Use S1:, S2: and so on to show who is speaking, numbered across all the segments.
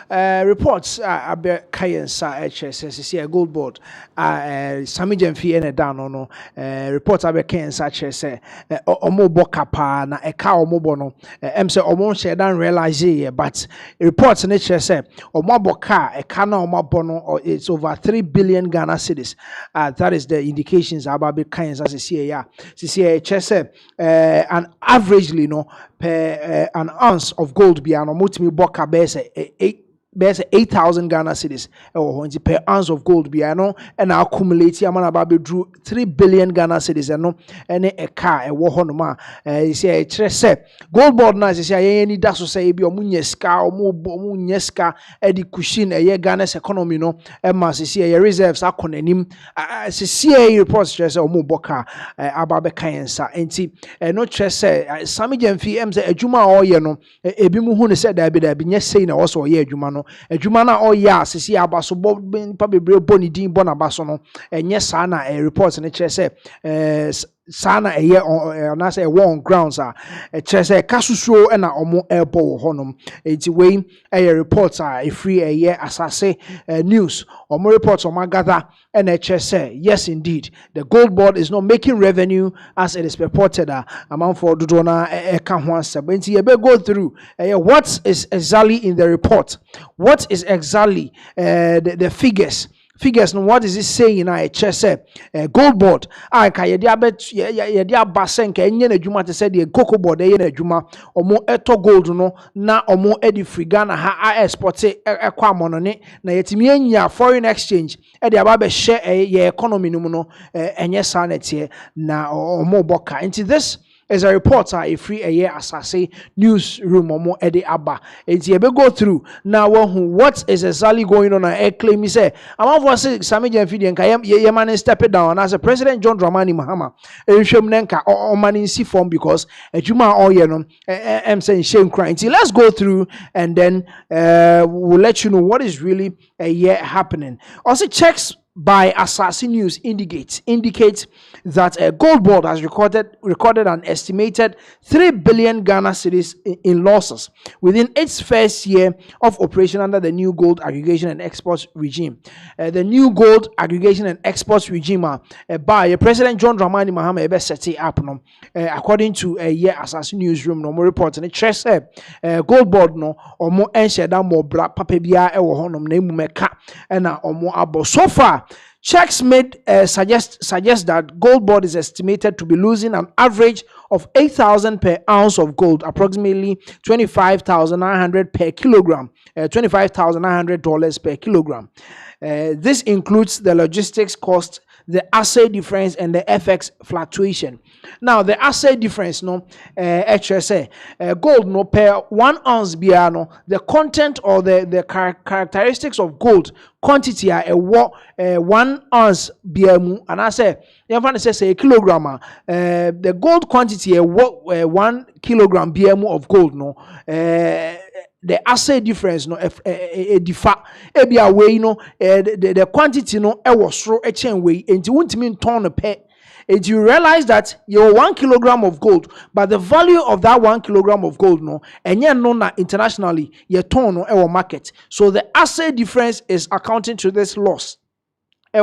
S1: reports abe kayensa HSS GoldBod Sammy Gyamfi ene da no reports abe kayensa chese omo boka pa na eka omo bo no em say omo share dan realize here but reports ne chese omo boka eka na omo bo no it's over 3 billion Ghana cedis. That is the indications about be kayensa se here chese an averagely no per an ounce of gold be an mutimi boka bese 8,000 Ghana cedis per ounce of gold be and accumulate about drew 3 billion Ghana cedis and a car a wohonoma say GoldBod na say any daso say be omunyeska or munyeska edi kushin a Ghana's economy no emma say reserves akonanim say reports stress or muboka ababe kayensa enti no say Sammy Gyamfi em say adwuma o ye no ebi mu hu ne say da bi nye say na also ye adwuma no adwuma na o ya sisi abaso bo pa bebre boni din bona baso no enye saa na reports ne kire say sana eye na say on grounds kire say kasusuo na omo ebo wo honom enti we reports free eye asase news omo reports omo gather and kire say yes indeed the GoldBod is not making revenue as it is reported amount for dodo na eka ho asem enti ye be go through what is exactly in the report, what is exactly the figures no what is it saying na say GoldBod ka ye dia bet ye dia basen ka enye na adwuma te say the GoldBod ye na adwuma omo eto gold no na omo edi free Ghana ha export ekwa monone na yetimi anya foreign exchange e dia ba be share ye economy no mu no enye sanete na omo boka into this is a reporter a free a year assassin newsroom or more edi abba. It's a go through now what is exactly going on and claim me say I'm for say Sammy Gyamfi and Kayam ye man step it down as a President John Dramani Mahama Nenka or man in C form because a Juma or yenom am saying shame crying. Let's go through and then we'll let you know what is really a year happening. Also checks by Assassin News indicates that GoldBod has recorded an estimated 3 billion Ghana cedis in losses within its first year of operation under the new gold aggregation and exports regime. The new gold aggregation and exports regime by President John Dramani Mahama set it up according to a year Assassin Newsroom no more reports and it says GoldBod no or more ensure that more black papebia e wo honom na emu meka na omo abo so far. Checks made suggest that GoldBod is estimated to be losing an average of 8,000 per ounce of gold, approximately 25,900 per kilogram, $25,900 per kilogram. This includes the logistics cost, the assay difference, and the FX fluctuation. Now, the assay difference, HSA, gold, per 1 ounce biano, the content or the characteristics of gold quantity are 1 ounce biamu, and I say, you want to say a kilogram, the gold quantity 1 kilogram biamu of gold, the assay difference differ be away the quantity was through a chain way and you won't mean ton of pay. And you realize that you're 1 kilogram of gold, but the value of that 1 kilogram of gold and you're known internationally your ton or market. So the assay difference is accounting to this loss. A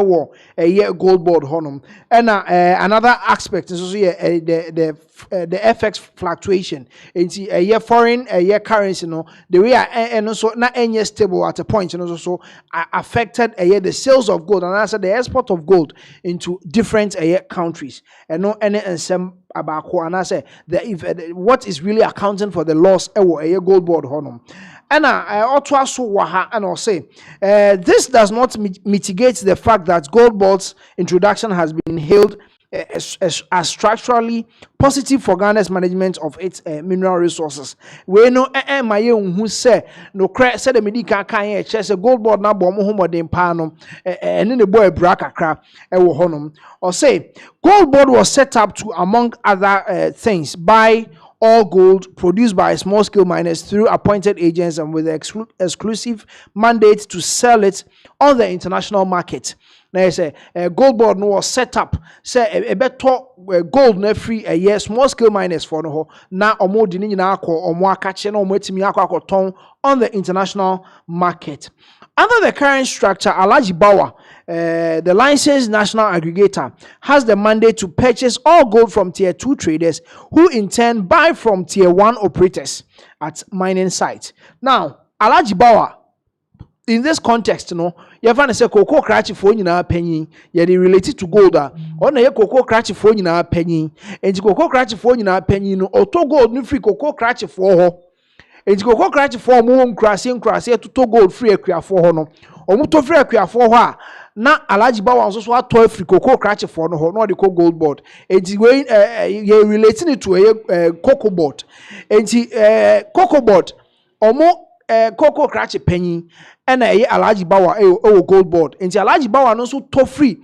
S1: year GoldBod honum and another aspect is also the FX fluctuation into a year foreign a year currency the way and also not any stable at a point and also affected a year the sales of gold and also the export of gold into different countries and no any and some about and I say what is really accounting for the loss a year GoldBod honum. And I also waha and I'll say this does not mitigate the fact that GoldBod's introduction has been hailed as structurally positive for Ghana's management of its mineral resources. We know my who say no crack said the medical can chess a GoldBod na bomb homo de pano and then the boy braka crap honum or say GoldBod was set up to among other things by all gold produced by small-scale miners through appointed agents and with exclusive mandate to sell it on the international market. Now, say GoldBod no was set up. Say a better gold na free a year small-scale miners for no na omo di ni na akọ omo akache na omo etimi akọ ton on the international market. Under the current structure, Alhaji Bawa, the licensed national aggregator, has the mandate to purchase all gold from tier 2 traders who in turn buy from tier 1 operators at mining sites. Now, Alhaji Bawa, in this context, you find say cocoa cratchy for you penny, yet related to gold. On a cocoa cratchy for you penny, and cocoa cratchy for you penny, or to gold, new free cocoa cratchy for her. It's go cratchy for moon crassing to gold free a for hono. Or muto free a for her. Na Alhaji Bawa also what 12 free cocoa cratchy for no, not the GoldBod. It's way relating it to a cocoa bot. And cocoa bot or more cocoa cratchy penny and a Alhaji Bawa GoldBod. And Alhaji Bawa also to free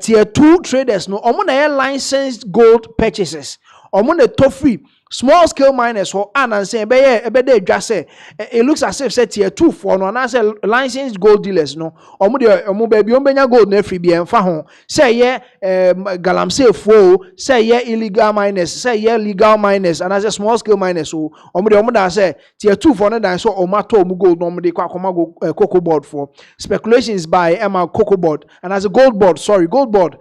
S1: tier 2 traders no omo na licensed gold purchases. Omo na to free small scale miners for and say ebede just say it looks as if say tier 2 for no and say licensed gold dealers no omo baby ombenya gold na free bi emfa ho say ye galamsey fo say ye illegal miners say ye legal miners and as small scale miners so omo da say tier 2 for no dan so omo to omo gold no omo dey kwakoma go CocoaBod for speculations by Emma CocoaBod and as a GoldBod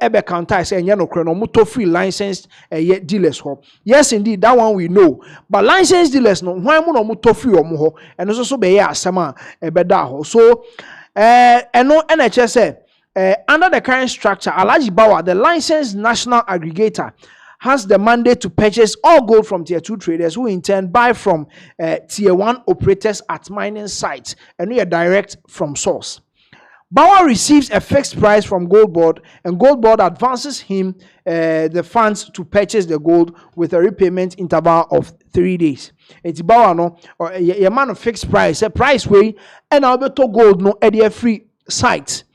S1: ebe counter say enye no kre no omo to free licensed dealers ho. Yes indeed, that one we know. But licensed dealers no why mo no to free omo ho and also be ya asema ebeda ho. So no NHS say under the current structure, Alhaji Bawa, the licensed national aggregator, has the mandate to purchase all gold from tier 2 traders who in turn buy from tier 1 operators at mining sites and we are direct from source. Bawa receives a fixed price from GoldBod and GoldBod advances him the funds to purchase the gold with a repayment interval of 3 days. It's Bawa no or a man of fixed price, a price way and I'll be to gold no at free site.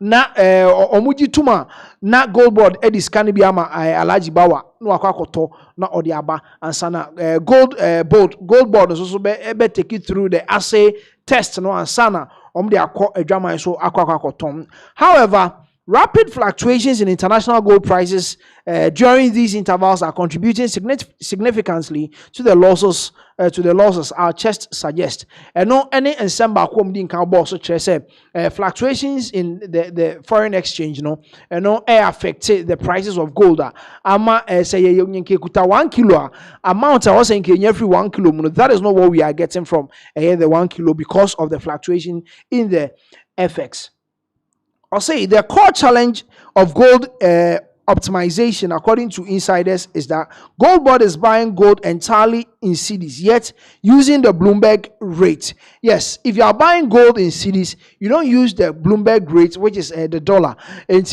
S1: Na omuji tuma na GoldBod edi scan bi ama Alhaji Bawa no akwakoto na odi aba ansana GoldBod so be take it through the assay test no ansana de akọ adwaman so akwakoton. However, rapid fluctuations in international gold prices during these intervals are contributing significantly to the losses. Our chest suggests. And no any ensemble in so fluctuations in the foreign exchange, and no affected the prices of gold. Ama say you kuta 1 kilo amount I was saying every 1 kilo. That is not what we are getting from the 1 kilo because of the fluctuation in the FX. I'll say the core challenge of gold optimization, according to insiders, is that GoldBod is buying gold entirely in cedis, yet using the Bloomberg rate. Yes, if you are buying gold in cedis, you don't use the Bloomberg rate, which is the dollar. And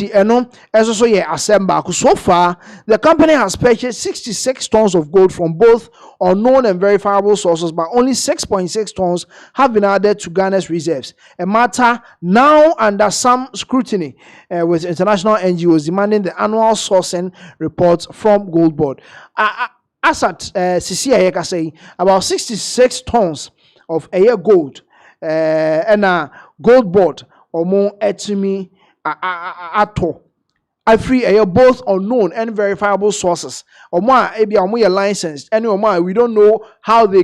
S1: as also assemble. So far, the company has purchased 66 tons of gold from both unknown and verifiable sources, but only 6.6 tons have been added to Ghana's reserves. A matter now under some scrutiny, with international NGOs demanding the annual sourcing reports from GoldBod. As at CCIA say about 66 tons of a year gold and GoldBod or more etimi ato. I free both unknown and verifiable sources. Or more licensed and we don't know how they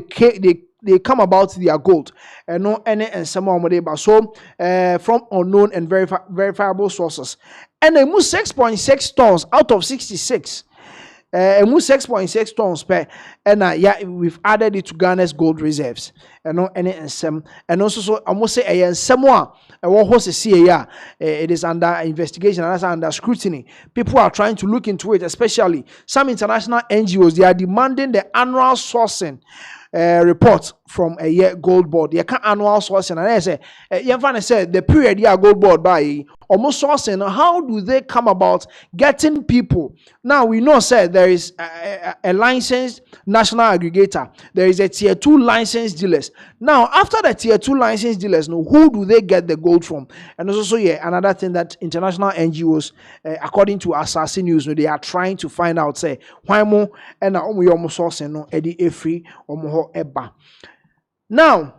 S1: come about their gold and no any and some more so from unknown and verifiable sources. And they move 6.6 tons out of 66. And move 6.6 tons per and we've added it to Ghana's gold reserves. And no any and some and also so I must say and somewhere what was it is under investigation and that's under scrutiny. People are trying to look into it, especially some international NGOs. They are demanding the annual sourcing report from a year GoldBod. You can't annual sourcing, and I say, you said the period year GoldBod by almost sourcing. How do they come about getting people? Now we know, said there is a licensed national aggregator. There is a tier 2 licensed dealers. Now, after the tier 2 licensed dealers, no, who do they get the gold from? And also, yeah, another thing that international NGOs, according to Assassin News, no, they are trying to find out, say, why more and almost sourcing no Eddie free or more eba. Now,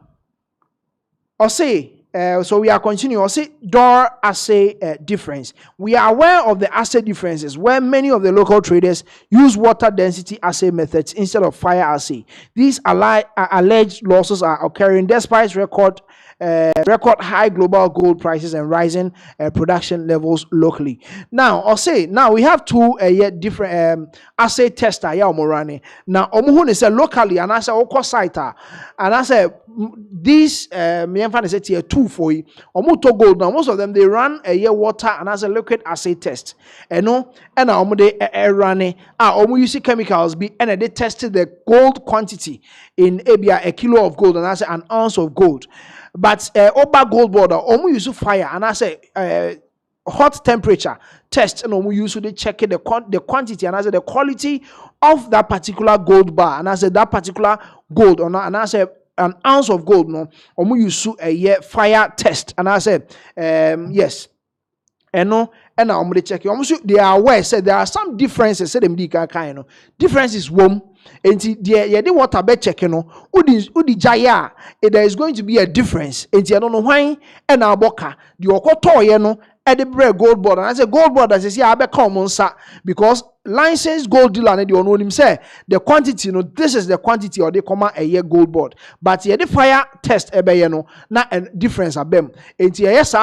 S1: I'll say. So we are continuing. I'll say door assay difference. We are aware of the assay differences where many of the local traders use water density assay methods instead of fire assay. These alleged losses are occurring despite record high global gold prices and rising production levels locally. Now, I'll say now we have two different assay tester. Yeah, Morani. Now, omuhun say locally, and I say oko site, and I say these me say tier 2 for you. Omuto gold. Now, most of them they run a year water and as a liquid assay test. And no, and now they running. Omu use chemicals be and they tested the gold quantity in a kilo of gold and I say an ounce of gold. But over GoldBod, omu use fire and I say hot temperature test and omu use to check the quantity and I say the quality of that particular gold bar and I say that particular gold or not and I say an ounce of gold no omu use a year fire test and I said yes and no and now omu check almost they are aware said there are some differences say them kind no differences wom enti the the water be check no udi jaya there is going to be a difference enti I don't know why and now boka the okoto ye no Edinburgh GoldBod and I say GoldBod as I say I be common sir because licensed gold dealer and the unknown him say the quantity no this is the quantity or they come a year GoldBod but yeah the fire test ebe ye no na a difference abem enti yes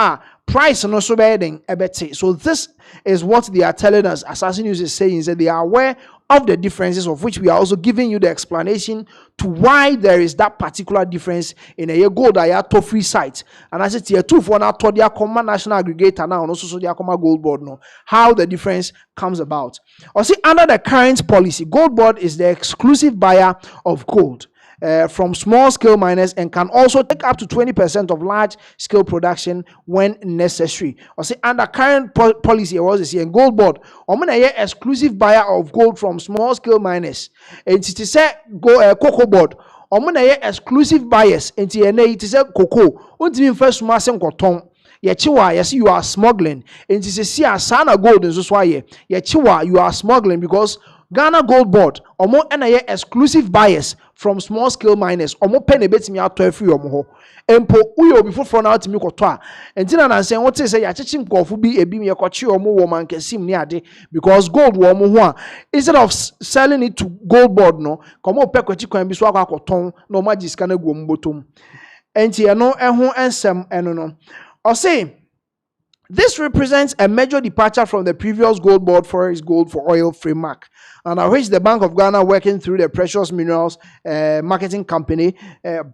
S1: price no so be ebete. So this is what they are telling us. Assassin News is saying that they are aware of the differences, of which we are also giving you the explanation to why there is that particular difference in a gold to free site. And I said tier 2 for now to their common national aggregator now and also so their common GoldBod no how the difference comes about. Or see under the current policy, GoldBod is the exclusive buyer of gold. From small-scale miners and can also take up to 20% of large-scale production when necessary. Or say under current policy, was this here GoldBod, a exclusive buyer of gold from small-scale miners. And it is a CocoBod. Exclusive buyers. And it is a cocoa. Until first massing cotton. Yechiwa, yes, you are smuggling. And it is a sana gold in Zuswaye. Yechiwa, you are smuggling because Ghana GoldBod, omo NIA exclusive buyers from small scale miners, omo pen betimi ato free omo. Empo uyo before for now timi koto a. Entina na say what say ya chichi nkofo bi ebi me kochi omo wo man kesim ni ade because gold wo omo ho a instead of selling it to GoldBod no, komo pe kochi kwan bi so akoton no magic na gu ombotom. Enti eno eho ensem eno no. O say this represents a major departure from the previous GoldBod Forex Gold for Oil framework, under which the Bank of Ghana, working through the Precious Minerals Marketing Company,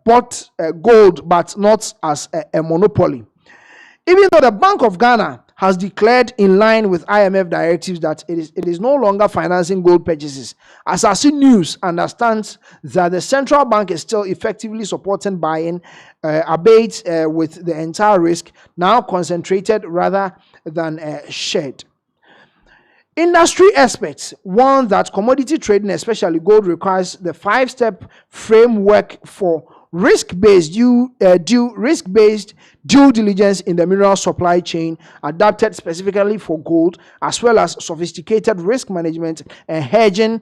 S1: bought gold, but not as a monopoly. Even though the Bank of Ghana has declared in line with IMF directives that it is no longer financing gold purchases, Assassin News understands that the central bank is still effectively supporting buying, albeit with the entire risk now concentrated rather than shared. Industry experts warn that commodity trading, especially gold, requires the 5-step framework for risk-based due diligence in the mineral supply chain, adapted specifically for gold, as well as sophisticated risk management and hedging.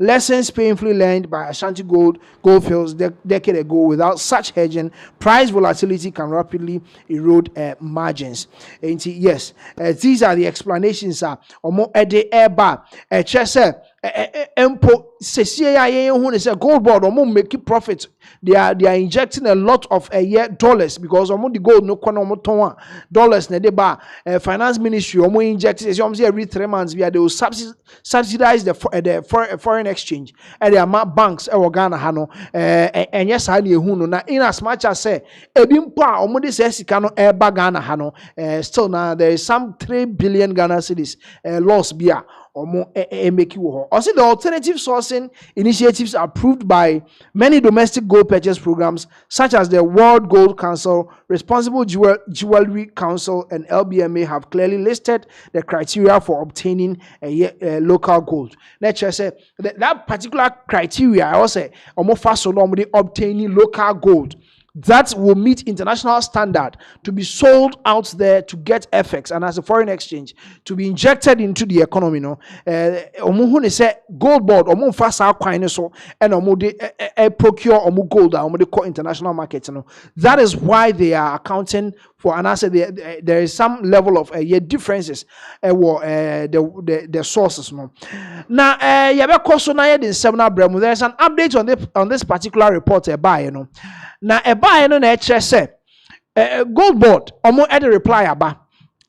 S1: Lessons painfully learned by Ashanti Goldfields decade ago. Without such hedging, price volatility can rapidly erode margins. And yes, these are the explanations. Omo ede eba chese empo sesie ya yen hu ne say GoldBod omo make profit. They are injecting a lot of dollars because omo the gold no kono omo ton dollars na de ba finance ministry omo inject every 3 months they will subsidize the foreign exchange and the amount banks e Ghana ha no and yes ha na ehu no na in as much as say ebi mpo a omo de say sika no e ba Ghana ha no still now there is some 3 billion Ghana cedis loss bia omo make you ho. Also the alternative sources endorsing initiatives approved by many domestic gold purchase programs, such as the World Gold Council, Responsible Jewelry Council, and LBMA, have clearly listed the criteria for obtaining a local gold. Let's just say that particular criteria, I also say, obtaining local gold that will meet international standard to be sold out there to get FX and as a foreign exchange to be injected into the economy. No, say GoldBod, fast so and procure gold and international markets. No, that is why they are accounting for, and I said there is some level of differences the sources. No, now there's an update on this particular report by na eba no na ekire se GoldBod omo e de reply aba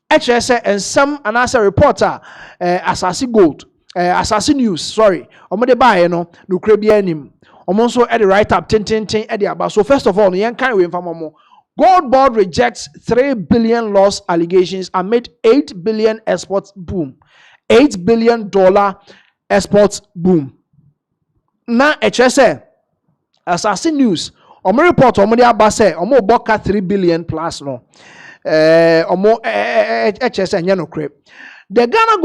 S1: ekire se ensam anasa reporter asasi gold asasi news sorry omo de buy no nukre bia anim omo so e de write up ten e de aba. So first of all, yen kan we mfa momo GoldBod rejects 3 billion loss allegations amid 8 billion exports boom. $8 billion exports boom. Na ekire se asasi news omo report omo de aba say omo boka 3 billion plus no omo HSN nyanokre. The Ghana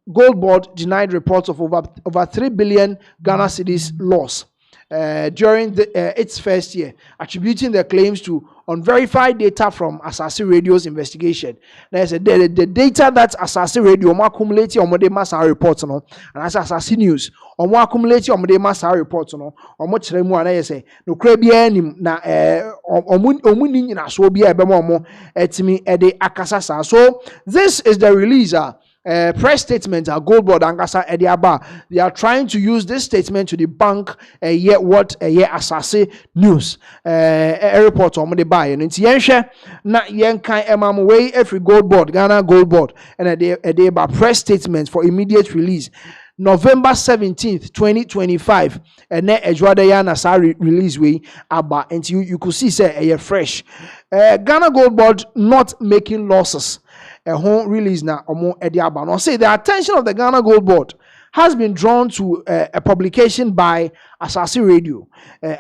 S1: GoldBod denied reports of over 3 billion Ghana cedis loss during its first year, attributing the claims to unverified data from Asase Radio's investigation. Now, the data that Asase Radio accumulated on the mass reports, no, and as Asase News, accumulated on the mass reports, no, much more. I say, no, Crebian, na, Omunin, so be a bemomo, etimi, ede akasasa. So, this is the release. Press statement GoldBod Angasa Ediaba. They are trying to use this statement to debunk what Asase News a report on the buy and it's yenshe na yenkai emam way every GoldBod Ghana GoldBod and a day by press statement for immediate release November 17th 2025 and ne ejwada ya na sa release way aba and you could see say a fresh Ghana GoldBod not making losses. A home release now omo ediaba. Now say the attention of the Ghana GoldBod has been drawn to a publication by Asase Radio,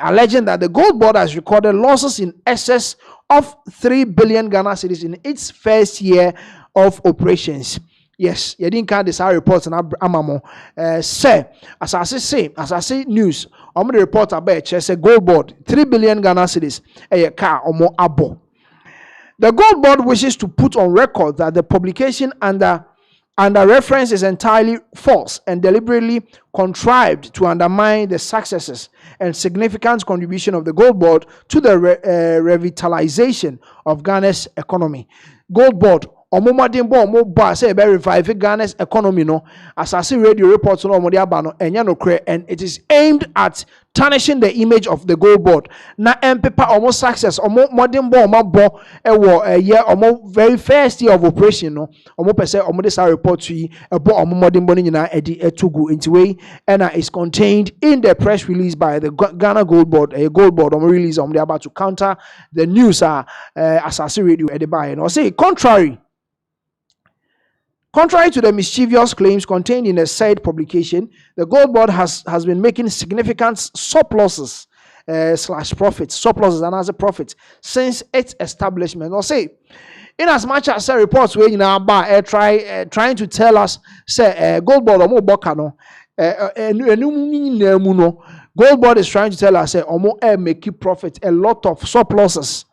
S1: alleging that the GoldBod has recorded losses in excess of 3 billion Ghana cedis in its first year of operations. Yes, you didn't count this reports and amamo. Say Asase News. The report about say GoldBod 3 billion Ghana cedis a car omo abo. The GoldBod wishes to put on record that the publication under reference is entirely false and deliberately contrived to undermine the successes and significant contribution of the GoldBod to the revitalization of Ghana's economy. GoldBod say revive Ghana's economy no Asase Radio reports no and it is aimed at tarnishing the image of the GoldBod na empepa almost success modern very first year of operation no pese this report to yi modern nyina edi etugu into way and is contained in the press release by the Ghana GoldBod GoldBod release they about to counter the news Asase Radio at the buy no say Contrary to the mischievous claims contained in the said publication, the GoldBod has been making significant surpluses surpluses and as a profit since its establishment. Or say, in as much as reports where trying to tell us say GoldBod omo bokano GoldBod is trying to tell us say omo make profit a lot of surpluses.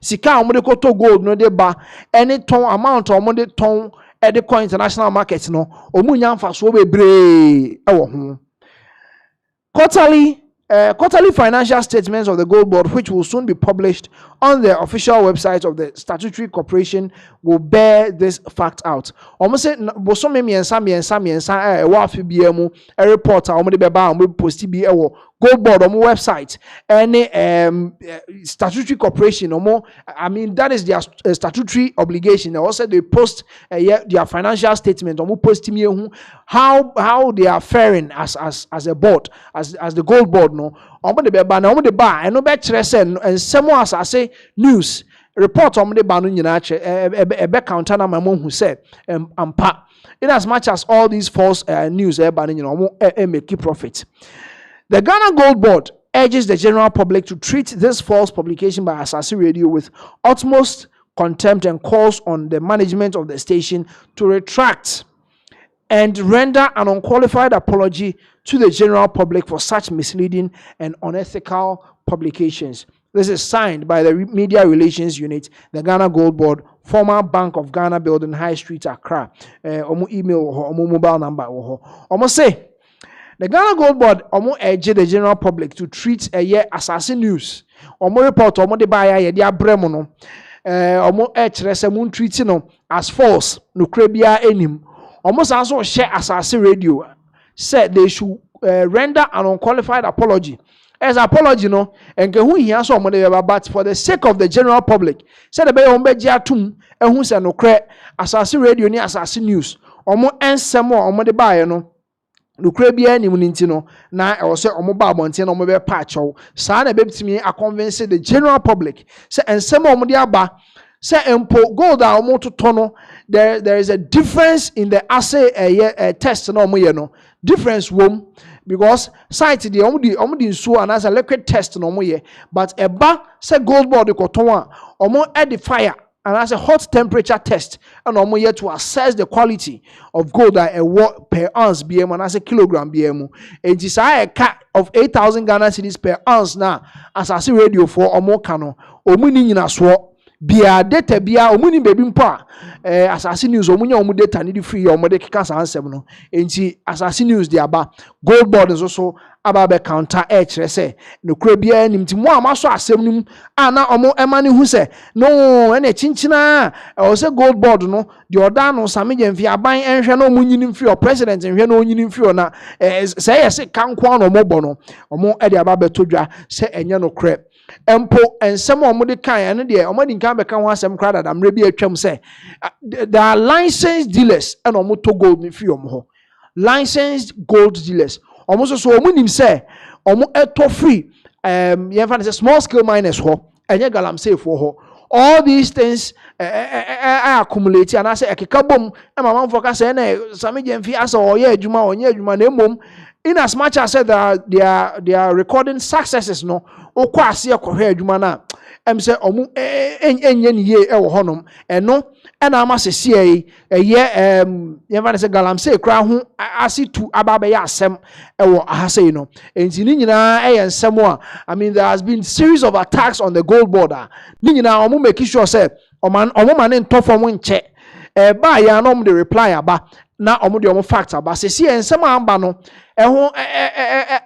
S1: Sika omo de koto gold no de ba any ton amount omo de ton the international markets no omunya mfaso bebre ewo ho. Quarterly financial statements of the GoldBod, which will soon be published on the official website of the statutory corporation, will bear this fact out. Almost say bosome miensa wa fi biemu a reporter omo de beba omo post bi ewo GoldBod website any statutory corporation I mean that is their statutory obligation. Also they post their financial statement post me how they are faring as a board as the GoldBod no de beba na de ba eno be kire se ensemo Asase News report de ba no nyina che be counter na mamu hu se ampa in as much as all these false news make profit. The Ghana GoldBod urges the general public to treat this false publication by Asase Radio with utmost contempt and calls on the management of the station to retract and render an unqualified apology to the general public for such misleading and unethical publications. This is signed by the Media Relations Unit, the Ghana GoldBod, former Bank of Ghana building, High Street, Accra. Omo email or omo mobile number. Omo say, the Ghana GoldBod urge the general public to treat a year assassin news. Omo report omo de baya ye dia bremo no. Omo kyerese mun treat no as false no krebia enim. Omo san so share assassin radio said they should render an unqualified apology. As apology no enke hu hia so omo de but for the sake of the general public said the be ombe gia tum ehun se no kre assassin radio ni assassin news omo ensem omo de baaye no nukre bia ni muninti no na e wo se omo ba abonte no omo be pa achow sa na be bitimi a convince the general public say ensem omo de aba say empo gold a omo toto no there is a difference in the assay test no omo ye no difference wom because site the omo di nsuo and as a liquid test no omo ye but eba say GoldBod koton a omo add fire and as a hot temperature test and omo yet to assess the quality of gold that per ounce BM and as a kilogram BM. It is a cut of 8,000 Ghana cedis per ounce now as I see radio for omo kano omo ni nyina so bia data bia omo ni baby mpa asase news omo nya omo data ni free omo de keka san ansem no enti asase news de aba GoldBod nso so aba be counter kire se no kura bia nim ti mo amaso asem nim ana omo ema ne hu se no ene chinchina o se GoldBod no de oda no Sammy Gyamfi aban enhwe na omo nyini mfi o president enhwe na onyini mfi o na se yese kanko na omo bo no omo e de aba be todwa se enye no kura empo ensem omo de kan ene de omo di kan be kan ho asem kra da mre bi atwam se there are licensed dealers and omo to gold ni fi omo ho licensed gold dealers omo so omo nim se omo eto free ye fa say small scale miners ho enye galamsey fo ho all these things accumulate and I say ekeka bom e mama mfo ka say na Sammy Gyamfi asa oye adwuma onye adwuma na emom in as much as said that they are recording successes no okwa ase ekohwe adwuma na em say omu enye ni ye e wo honom eno ena ama sese ye yeva say galamsey kra ho ase tu ababe ya asem e wo ahase no enti ni nyina e ensem a I mean there has been series of attacks on the GoldBod ni nyina omu make sure say omu man ntofo mu nche ba ya no omu de reply aba na omu de omu fact aba sese ensem amba no eho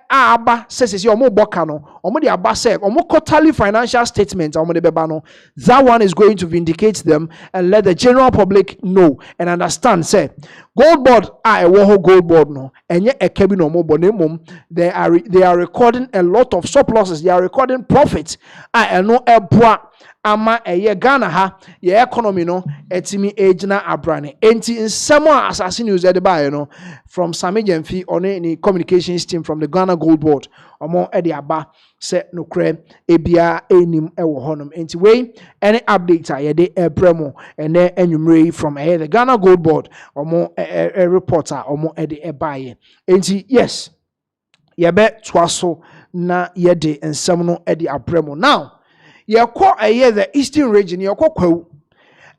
S1: aba sese omu boka no omu de aba say omu quarterly financial statements omu de beba no that one is going to vindicate them and let the general public know and understand say GoldBod ewo ho GoldBod no enye ekabi no omu bo na mum they are recording a lot of surpluses, they are recording profits eno eboa ama Ghana ha ye economy no etimi ejina abrane enti nsemo asase news de ba no from Sammy Gyamfi on any communications team from the Ghana GoldBod omo e de aba se no kre ebia enim ewo honom enti we any update ye de ebremo ene enwumre from the Ghana GoldBod omo a reporter omo e de ebaye enti yes ye be twaso na ye de nsem no e de abremo now yeko the eastern region yeko kwawu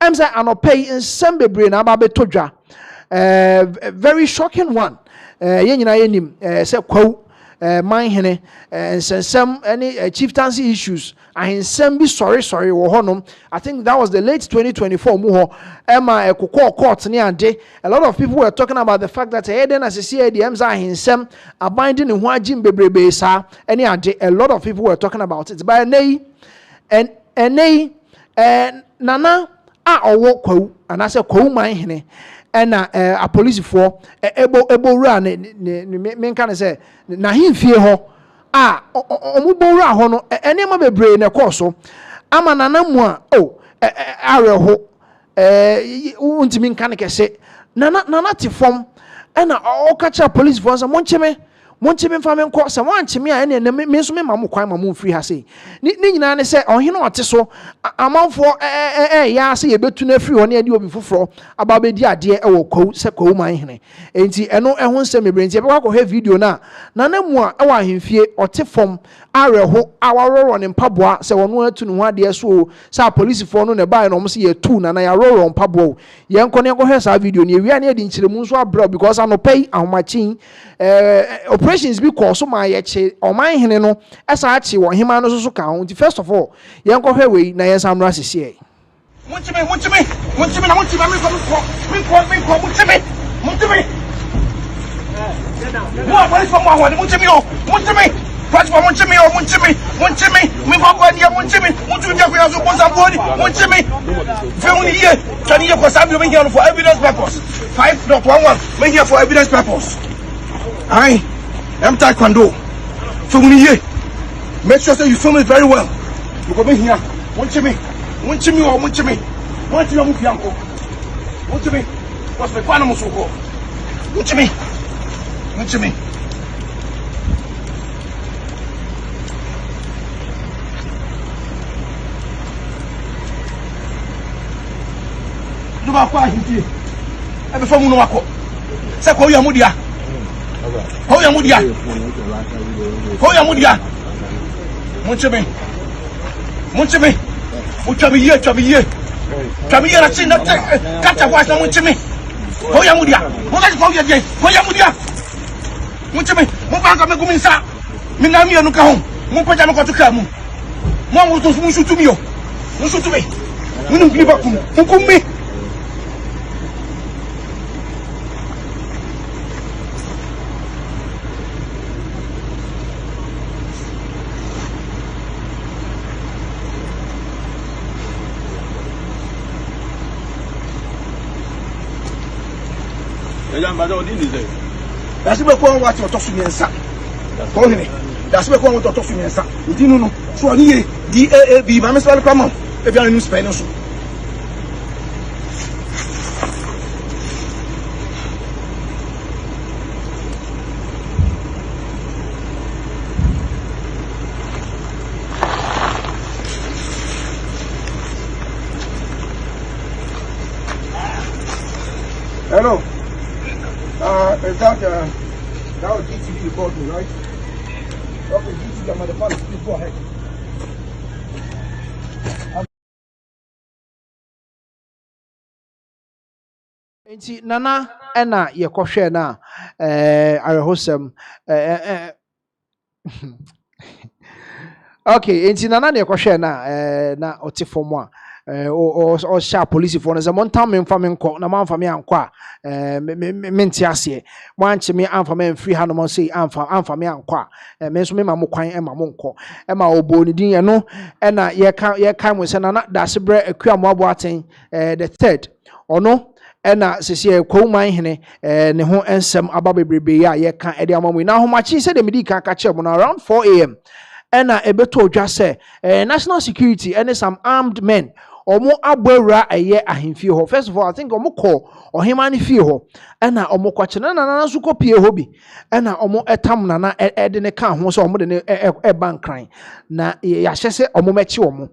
S1: em say anopay nsem bebre na aba betodwa very shocking one ye nyina yenim say kwawu man hene nsem any chieftaincy issues ahensem bi sorry wo honom I think that was the late 2024 mu ho ema ekoko court ni ade a lot of people were talking about the fact that eden as see the emza ahensem abinding ne ho agim bebrebe sa any ade a lot of people were talking about it by nay and nana owo kwawu anase kwawu man hene na a police for ebo ra me kan say na himfie ho omubo ra ho no enema bebre na koso ama nana mu a areho untimi kan kese nana ti fom na okacha police for say moncheme monte me mfa me nkɔ sɛ wanche me a ene me nso me ma mo kwan ma mo free ha sei ni nyina ne sɛ ɔhene ɔte so amanfo ya sɛ yebetu na free hɔ ne ade obi foforo aba bedi ade ɛwɔ kwawu sɛ kwawu man hene enti ɛno ɛho nsɛm bebre enti ɛbɛkɔ akɔhɛ video na mu a ɛwɔ ahemfie ɔte fam awerɛho awarɔrɔ ne mpaboa sɛ wɔno atu ne ho ade so sɛ polisifoɔ no ne bae no ɔmo sɛ yɛtu na yɛarɔrɔ mpaboa yɛnkɔ ne yɛkɔhwɛ saa video ne ewia ne yɛde nkyerɛmu nso abrɛ because anɔpɛ yi ahomakyen operations bi kɔ so ma yɛkye ɔman hene no ɛsa akye wɔ hema no so ka ho nti first of all yɛnkɔhwɛ wei na yɛnsa mmra sisiɛ
S2: Muntime na muntime me Mo police from one muntime Patch for muntime me papa dia muntime muntu dia ko yaso ko saboni muntime fe uni here can you for sabi me here for evidence purpose 5.11 me here for evidence purpose I am taekwondo fe uni here make sure say you film it very well you go be here muntime mu fianko muntime was me kwana musoko muntime Duba kwa hinti ebe famu no wako se ko ya mudia muntime utwabiye na chinda kata kwa sa muntime ko ya mudia muntime mubanga meguminsa minami anu ka ho mumpaja me kotuka mu mo mu to mushutumiyo mushutume munu kliba kum fukumi That's what we want to talk to me and say. That's what we want to talk to me and say. You didn't know. So I need DAAB. I'm sorry, come on. If you're in new Spain, also. Hello. Is that was GTV recording, right? Okay, GTV, I'm on the phone. Please go ahead.
S1: Enti nana ena yɛkɔhwɛ na arehosem okay enti nana na yɛkɔhwɛ na ɔte fam a o sha police for no montam me mfa me nkɔ na manfa me ankɔ a me nti ase mo anche me amfa me free ha no mo say amfa me ankɔ a me nso me ma mo kwan e ma mo nkɔ e ma obo ni din no e na ye kan mo se na da se bre akua mo abo aten the third ono ena sese kwouman hene ne ho ensem aba bebrebe ya ye kan e de amamu na homachi se de medi kan ka che mo na around 4 a.m. ena ebeto odwa se national security and some armed men omo abawura eye ahemfie ho. First of all, I think omo call ohema ne fie ho ena omo kwache na nana so kopie ho bi ena omo etam nana de ne kan ho so omo de ne bankran na ya hyese omo mechi omo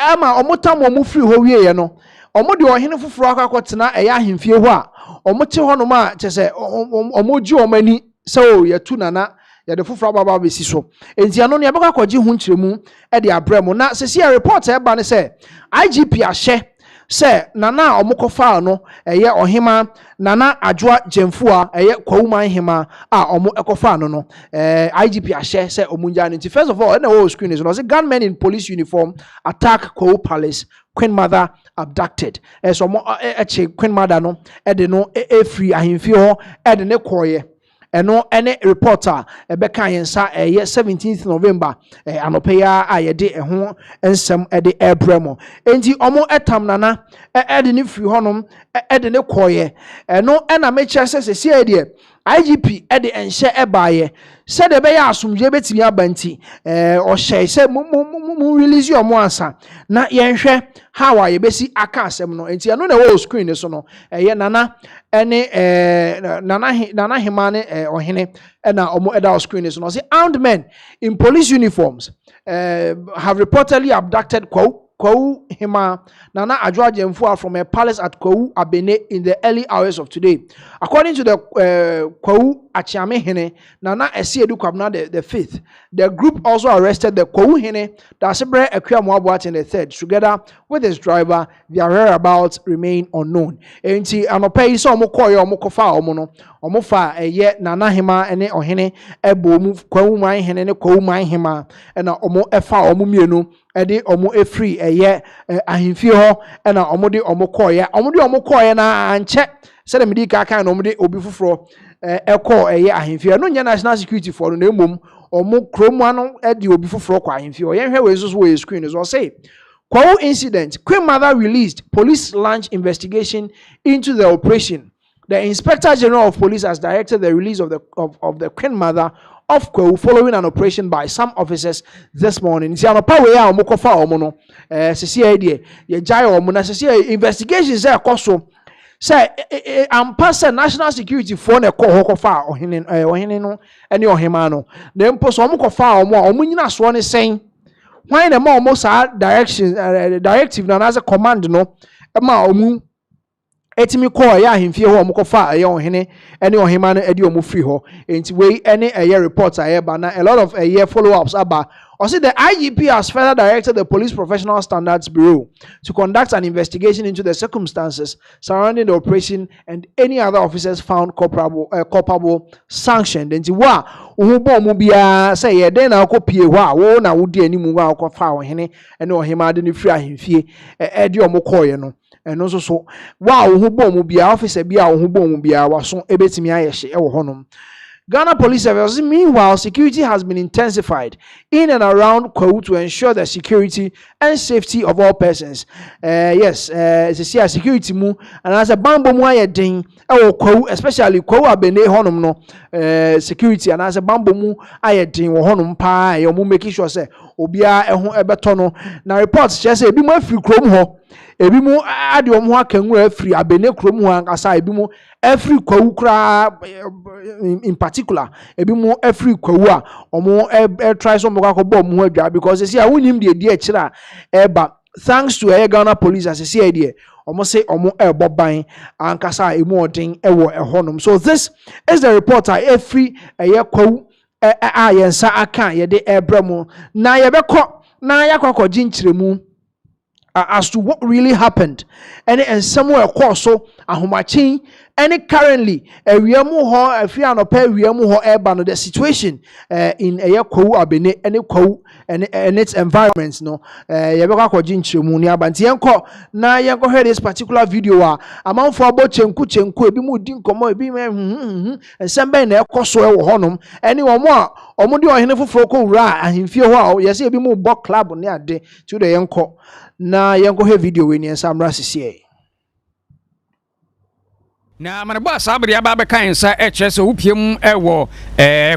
S1: ama omo tam omo free ho wie ye no omo de ohene foforo akakotena eye ahemfie ho a omo te ho no ma chese omo ji omo ani se o yetu nana ya de foforo baba besi so enti ano ne yabaka akɔgye ho nkyeremu e de abrɛmo na sesi report e ba ne se IGP ahye se nana omokofa no eye ohema nana adwoa Gyamfi eye kwawuman hema a omo ekofa no IGP ahye se omunja no nti first of all na wo screen is no say gunmen in police uniform attack Kwawu Palace, Queen Mother abducted so mo eche Queen Mother no e de no free ahemfie ho e de ne koye eno ene reporter ebeka yensa 17th November anopeya ayede ho ensem ede ebremo enti omo etam nana ede ne free honom ede ne koye eno ena mecha sese ede IGP e de enhye ebaye se de be ya asomdwe betimi abanti o hye se mu release your mo ansa na yenhwe how ye besi aka asem no enti ano na wo screen so no ye nana ene nana himane ohene na omo eda screen so no say armed men in police uniforms have reportedly abducted Kwawu Hima Nana Adwoa Gyamfi from a palace at Kwawu Abene in the early hours of today. According to the Kwawu Achiame Hene, Nana Esiedu Kwabna the 5th, the group also arrested the Kwawu Hene, Dasebre Ekwia Moabuat in the 3rd, together with his driver. Their whereabouts remain unknown. Enti anope so omokoye omokofa omono omofa eye Nana Hima ene ohene ebo mu Kwawu man hene ne Kwawu man hima na omo efa omo mienu ede omo efri eye ahimfie ho na omo de omo koye na anche se de medika kan na omo de obi fufuro ekọ eye ahimfie no nya national security for no emom omo kromu ano ede obi fufuro kwa ahimfie o yenhwe we so we screen so say Kwawu incident, Queen Mother released, police launch investigation into the operation. The Inspector General of Police has directed the release of the Queen Mother of Kwawu following an operation by some officers this morning. Si anopa we ya omokofa omo no sisi idea ye jai omo na sisi investigation say akoso say ampa say national security for na ko kofa ohene no ene ohema no na mpo so omokofa omo nyina so ne sen why the more almost directive na as a command no ma omu etimi call ya ahimfie ho omokofa aye ohene ene ohema no ede omu free ho enti we ene aye report aye ba na a lot of aye follow ups aba. Also, the IGP has further directed the Police Professional Standards Bureau to conduct an investigation into the circumstances surrounding the operation and any other officers found culpable sanctioned. Enti wa uhubo mu bia say ye den na akopie ho a wo na wodi animu wa akofa ohene ene ohema de ne free ahimfie ede omokoye no eno so wa uhubo mu bia officer bia uhubo mu bia waso ebetimi ayehye e wo honom. Ghana Police Service, meanwhile, security has been intensified in and around Kwawu to ensure the security and safety of all persons. Yes, it's a security mu, and as a bambo mu ayedin, Kwawu, especially Kwawu abene honum no security, and as a bambo mu ayedin wo honum pa, yomu making sure say obia ehun ebeto no. Na reports just say ebi mu afri krom ho, ebi mu ade omo akanwu afri abene krom ho ankasa ebi mu every Kwawu kra in particular ebi mu every Kwawu a omo try so mo ka bo mo adwa because see awunim de e kira eba thanks to Ghana Police as see idea omo say omo ebo ban ankasa emu odin ewo ehonum. So this is the reporter every Kwawu yensa aka ye de ebramo na ye beko na yakwa ginchiremu as to what really happened and somewhere so ahomachi and currently wiamu ho afi anopa wiamu ho eba no the situation in Kwawu abene and Kwawu and its environments no yebekwa kwaji nchiremu ni abanti yenko na yenko hear this particular video amanfo abo chenku ebi mu di nkomo ebi ensembe na ekoso e wo honom ene omo de ohene foforo ko wura ahemfie ho a yese ebi mu bo club ne ade to the yenko na yenko he video we ni ensamra sisi
S3: na manabo asabri aba kan nsa ekyese upiem ewo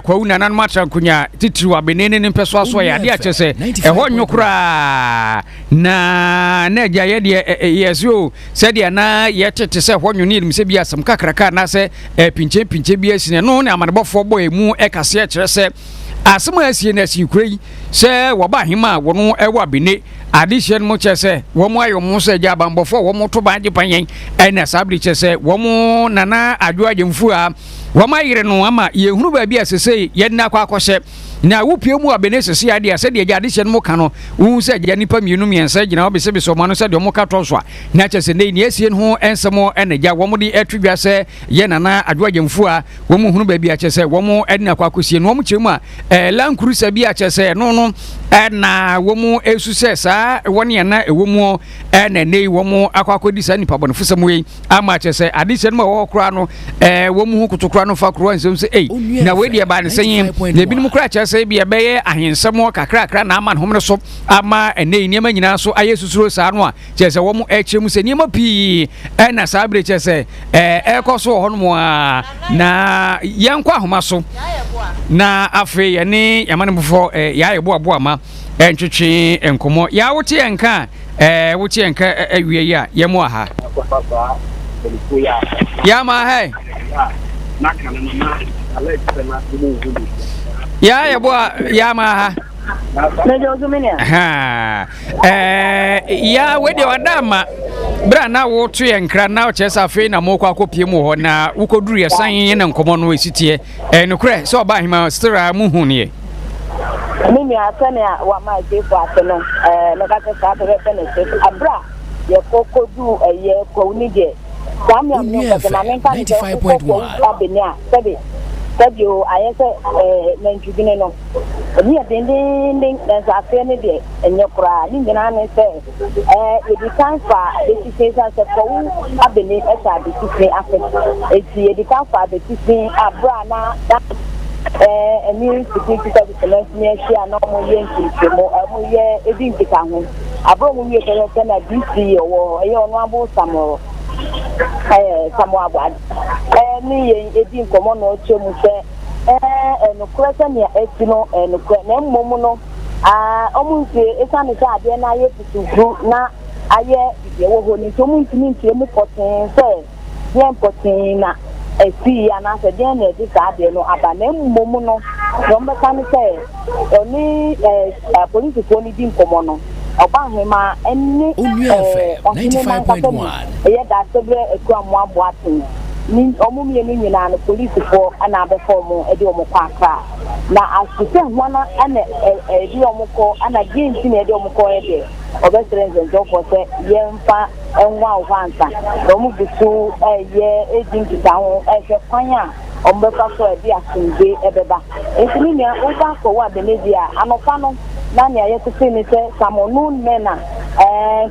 S3: Kwawu nanan macha kunya titiri abenene ne mpeso aso ya de akyese eho nwokura na gya ye de yeso se de na ye tete se ho nwoni nim se bia asam kakraka na se pinche bia sine no na manabo fo boy mu ekase ekyese asema asie na sikrei se woba hima wono ewo abene addition mo chese womo ayo mo se ja bambofo womo to baje panyen ena sabri chese womo nana Adwoa Gyamfi a womo ayire no ama ye hunu ba bia sese ye na kwa akose na wopie mu abene sese ade ase de ja addition mo ka no wu se ja nipa mienu miensa gina obese be so mo no se de mo ka to so a na chese ne asie ho ensemo ena ja womo de atwidwa se ye nana Adwoa Gyamfi a womo hunu ba bia chese womo edna kwa akosie no womo chemu a lankuru se bia chese no na womo esu se sa woni na ewomu na nei womo akwakodi sa nipa bone fusam we ama chese addition ma wo kra no womu hu kutokra no fa kro ansem se na we de ba ne senye na binum kra chese say be a bay ahensem wo kakra na ama hom so ama ene niam nyina so aye susuro saa no a chese wo mo echem se niam pi na saa bre chese ekoso ho no a na yankwa homa so na afi ye ne yamane bufo ya yebo ama entwetwe enkomo ya wote enka wote enka awie ya yemo aha ya ma hey ya yebo ya ma ha ha ya wede wadama bra na woto yenkra na ochesa afi na moko akopie mu ho na wukoduru yesan na nkomo no esitie nokre so ba hima stira mu hu ne
S4: mimi atania wa ma jefu ateno na ka sa to benefit abra ye kokodu ye ko ni je Sammy Gyamfi 95.1 abenia sabi o ayese nantwibine no ni ding that's after ni de enye kura ni nyina ne se e di kan fa de sisa se ko abeni esa de sisa afet e di kan fa de sisa abra na emi security service ni ehia na mo ye nti mo ye edi ntika ho abro mo ye tele na DC wo eye onu abo samo samo abad ni ye edi nkomo no chemu se no kwese ni etino no kwe na mmom no omunti esane se ade na ye tutu na aye ye wo ho ni to munti ni ntie mu poten se ye poten na esi ya na se den na edi ka ade no aba na mmom no no kan se oni police ko ni di nkomo no oba hema eni
S5: 95.1
S4: ye da sebre eku amu abo atin ni omumie ni nyina no police for ana be form e di omo kwakra na asite hwana ana e di omo ko ana ginti na e di omo ko e de obesere nzo for se ye mfa enwa ohwansa omo bisu ye ejinti ta ho e se kwanya ombe ka so e di asunde e beba entini ni o ba ko wa benedia anofa no na nya ye tete ni se samonu mena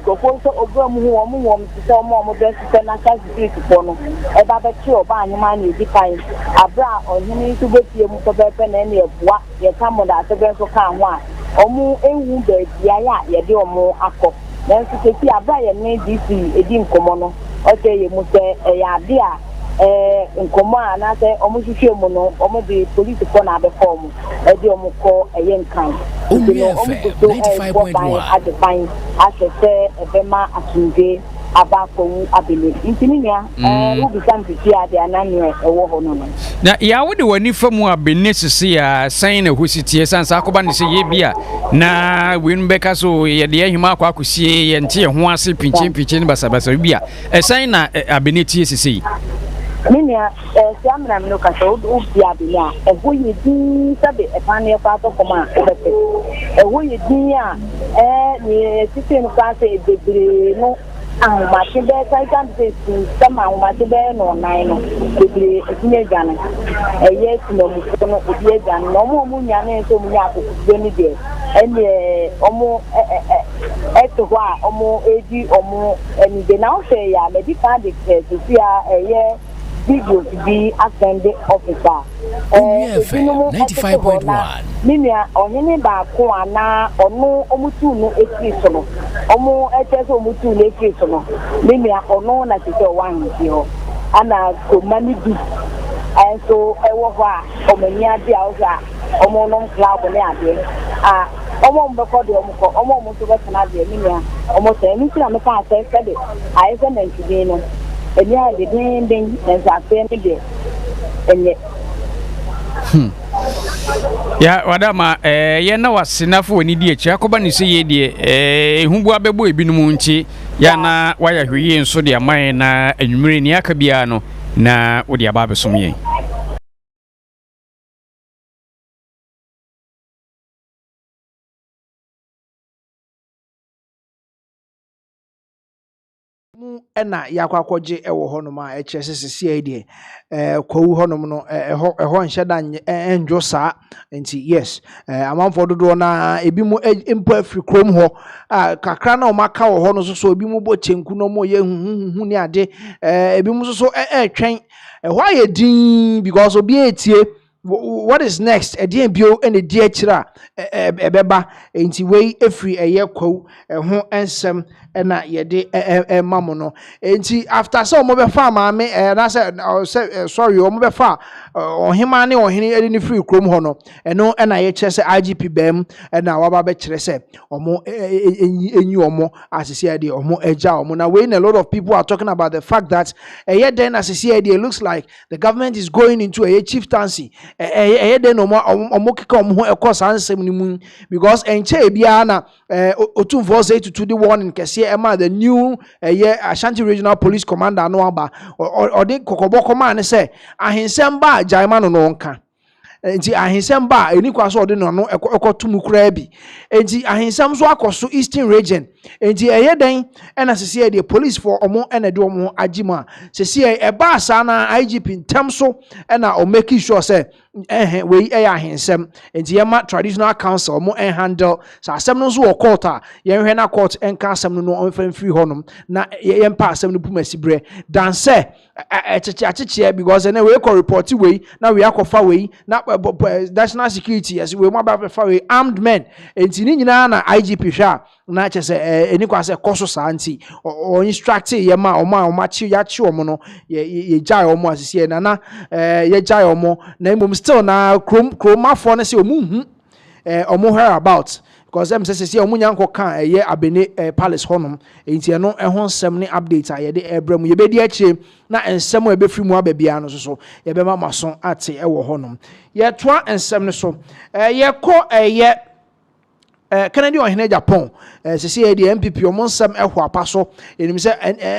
S4: koko so obramu hu omo se omo be se na ka security for no e ba be ti oba anyima na edi kan abra ohini so be tie mu so be pe na na ebua ye kamo da se be so ka ho a omo ewu be bia ya ye de omo akọ na nso se ti abra ye ne DC edi nkomo no o te ye mu se ya de a nkomo a na se omo hwehwe mu no omo de police for na be form e de omo ko eye nkan
S5: omo 95.1
S4: adefine asese ebema atunde abakowu abele intinia wo bi kan bi ade ananwe ewo ho no
S3: na ya wo de wani famu abene sisi ya san na hositie sansa akoba ne se ye bia na wenu beka so ye de ahima akwa akosie ye nte ho ase pinchin basabasa bia san na abene tie sisi
S4: minia siamra mno ka so obi abia eho ye din sabe efane fa to koma obete eho ye din a ni titi no ka se bebre no ma ti be kan se sama ma ti be no nine no bebre etinye gane eye ti no mu no obi gane no mo nya na so mu nya akoko ni de ene omo eto wa omo eji omo eni de na o se ya me di kan de se ya eye video be attended officer
S5: 95.1
S4: Mimia onye ba ko ana onu omutu no ekiri so no omu eteso omutu no ekiri so no mimia onu na tete wan ti ho ana ko mani du so ewo ho a omani ade a oza omo no club ne ade omo mbeko de omo mo so betana de mimia omo se mi tira me ka se de aye se na ntide no eni a de den za fe mi de enye
S3: ya wadama ye na wasinafo woni die chi akoba ne se ye die ehumbu abebo ebinum nchi ya na waya hwiye nso de aman na anwumire ni aka bia no na wodi aba besom ye
S1: ena yakwakoje ewo honom a echesesese idie kwawu honom no eho nheda enjo saa nti yes amanfo dodo na ebi mu empo afri krom ho kakra na o maka wo ho no so ebi mu bo chenku no mo ye hu ni ade ebi mu so etwen eho aye din because obi etie what is next? Edian bio and the dear chira ebeba enti we efri eye kwaw ho ensem na ye de mamono enti after so mo be fa maame na say sorry o mo be fa ohima ne ohene edi ni free krom ho no eno na ye kire say IGP bam na waba be kire say omo enyi omo asisi ade omo eja omo na we a lot of people are talking about the fact that then asisi ade looks like the government is going into a chieftaincy then omo keka omo ho ekos ansem ni mu because enche bia na otumfo say to the warning kese ema the new Ashanti Regional Police Commander no aba or the kokoboko man say ahensem ba jaima no nka enti ahensem ba eni kwaso ode no no ekotum kura bi enti ahensem so akoso Eastern Region enti den na sese the police for omo na de omo agima sese ba sa na IGP ntam so na o make sure say we ahensem enti yema traditional council omo handle sa asem no so court a yenhwe na court enka asem no onfan free honum na yempa asem no pumasibre dan say achiche because na we ko report we na we akofa we na national security as we maba fa we armed men enti ni nyina na IGP hwa na chese eni kwa se koso sa anti o instruct yema o chi ya chi omo no ye jai omo asisi na ye jai omo na imom still na kromafo na se omu omo hear about because them say omo nyanko kan abene palace honum enti no ho nsem ne update a ye de ebrem ye be di achi na ensem e be free mu ababia no so ye be mamaso ate e wo honum ye toa ensem ne so ye ko Kennedy ohene Japan sisi the MPP omo nsem ehwo apaso enim se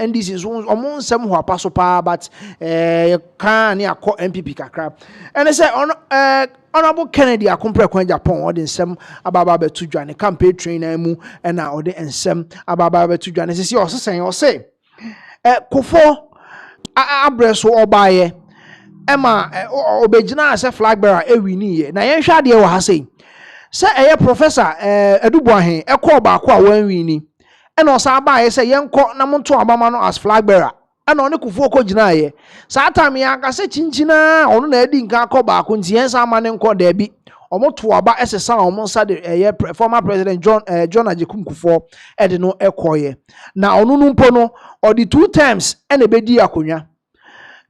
S1: NDC so omo nsem ho apaso pa but kan ne akọ MPP kakra ene se honorable Kennedy akompre kwan Japan odi nsem ababa betu dwane campaign trainer mu na odi nsem ababa betu dwane sisi osesen o se kofo abreso obaye ema obegina ase flag bearer ewini ye na yenhwa de wo ha sei say professor Edubuahin ekọ baako a wanwi ni e no sa ba ye say yenko na monto abama no as flag bearer e no ne kufu ko gina ye sa time ya ka se chinchina onu na edi nka akọ baako nti yen sa ama ne nko da bi omoto aba esesa omo sa de former president John Ajekum Kufuor e de no ekoye na onu no mpo no or the 2 times e na bedi akonwa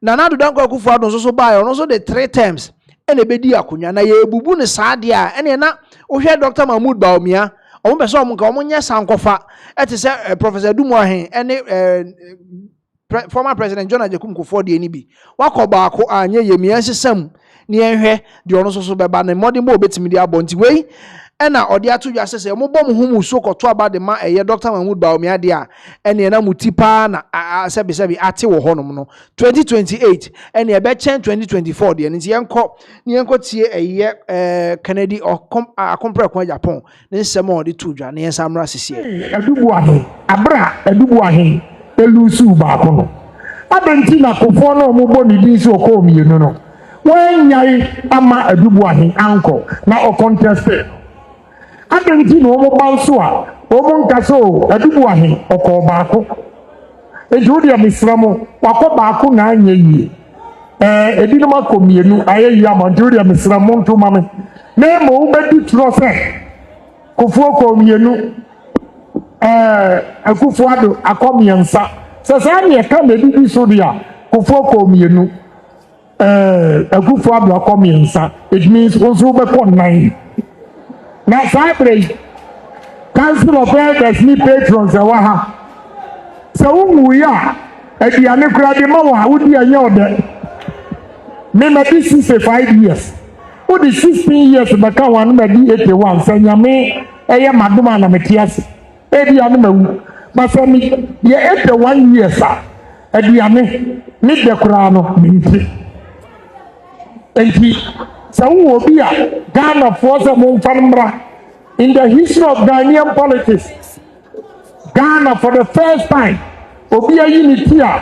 S1: na na do dan kwa Kufuor don so ba ye ono so the 3 times ene bedi akonya na ye bubu ne saade a ene na ohwe Dr. Mahmoud Baumia omo pese omo nka omo nya sankofa ete se Professor Edubuahin ene former president John Ajekum Kufuor de ni bi wakoba ako anye yemia sesam ne enhwe de ono so beba na modern mo betimi de abonti wei ena ode atodwa sese omo bom hu mu so koto aba de ma Dr. Mahmoud Baumia de a ene na mutipa na sebi ate wo honom no 2028 ene be chen 2024 de nti yenko tie Kennedy akompre kwa Japan ne nsem ode todwa ne yensamra sese
S6: Edubuahin abra Edubuahin elusu ba ko no abenti na Kufuor no mo bo ni din so ko mienu no wan nyai ama Edubuahin anko na o contested adenti no mo banso a omo nkaso Edubuahin oko baako ejudi amisramo wako baako na anya yi edino makomienu ayeyi amanturi amisramo ntoma me na mo ubedi tro se Kufuor ko mienu Kufuor do akomiensa sasa ne ka na bibi so dia Kufuor ko mienu Kufuor do akomiensa it means onso be ko 9 na sabre council of elders ni patrons awaha so wu ya ediane kura de ma wa wudi anya ode me na be 65 years wo di 16 years baka wan na di 81 sanyame eye madoma na metias ediane mawu basami ye 81 years a ediane ni de kura no minti enti so obi a Ghana force mo mfanmra in the history of Ghanaian politics Ghana for the first time obi a unity a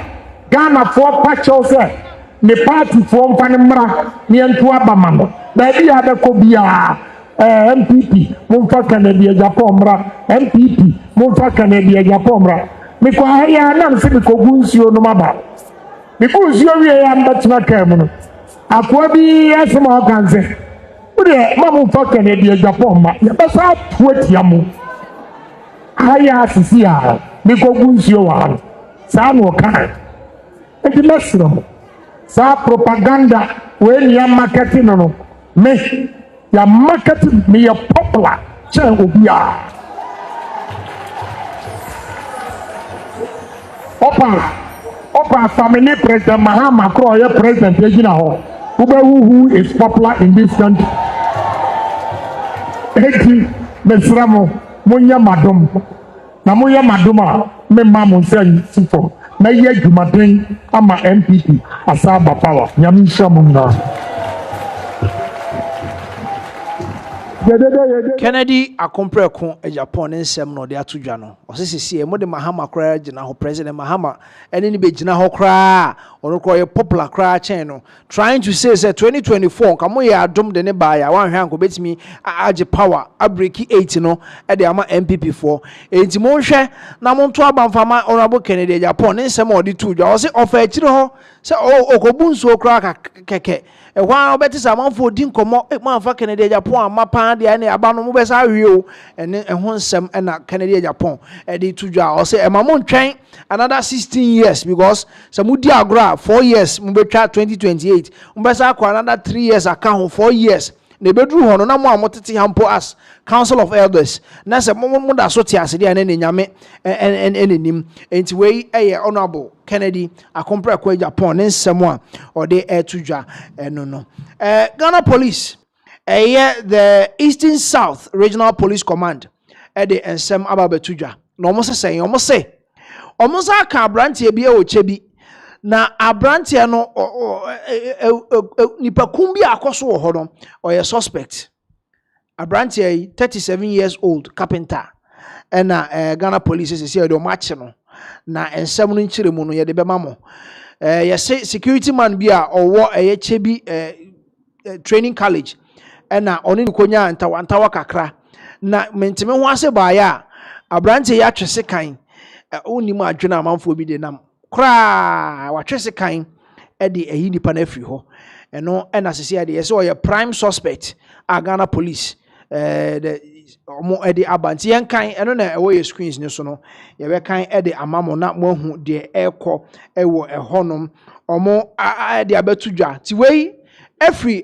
S6: Ghana for patcho say ne party for mfanmra ne ento abama no na bi a be ko bia MPP mo mfa Canada Japan mra MPP mo mfa Canada Japan mra me kwa ya na mse me ko gunsuo no maba me ko nsuo wie ya mbatena kam no akwa bi asema kanse ode mamu fa Kennedy Japan ma ya basa tuatia mu aya asisi a mikogu nsuo wa saa no kan enti mesro saa propaganda we ni marketing no me ya marketing me ya popular chen obia Opa family president Mahama Kro ya president ejina ho who is popular in this country eti mesramo munya madom na munya madoma me mamu sen sifo na ye dwumaden ama MPP asaba power nyame shamunga
S1: Kennedy akompreko Japan nsem no de atodwa no osesisi e mode Mahama kra gina ho president Mahama ene ni be gina ho kra ono kro ye popular kra chen no trying to say 2024 kamo ye adom de ne ba ya wan hwe anko betimi age power abreki 8 no e de ama MPP 4 enti mo hwe na mo nto abamfama honorable Kennedy Japan nsem o de tudwa o se ofa akire ho se okobunso kra keke ehwa obetisa manfo di nkomo manfa Kennedy Japan amapa de na aba no mo besa awie o ene ehon nsem na Kennedy Japan e de tudwa o se emamo ntwen another 16 years because some di agora 4 years mo betwa 2028 mo besa akwa another 3 years aka ho 4 years na bedru ho no na mo amotete hampo as Council of Elders na se mo da so tiase de na nyame enenim enti we eye honorable Kennedy akompra kwa Japan nsem a ode etudwa no Ghana Police the Eastern South Regional Police Command de nsem ababetudwa na omo se aka abrantie bi e o chebi na abrantie no nipakum bi akoso wo ho no oye suspect abrantie 37 years old carpenter and Ghana Police say do match no na ensem no nkire mu no ye de bema mo say security man bi a owo chebi training college and oni ni konya antawa kakra na mentime ho ase ba ya abrantie ya twese kan oni mu adwena amanfo bi de nam kra wa twese kan e de eyi nipa na afiri ho eno na sese de say oye prime suspect a Ghana Police the omo edi abanti yen kan eno na ewo ye screens ni so no ye be kan edi amamo na mo hu de ekọ ewo ehonom omo edi abetudwa ti wei every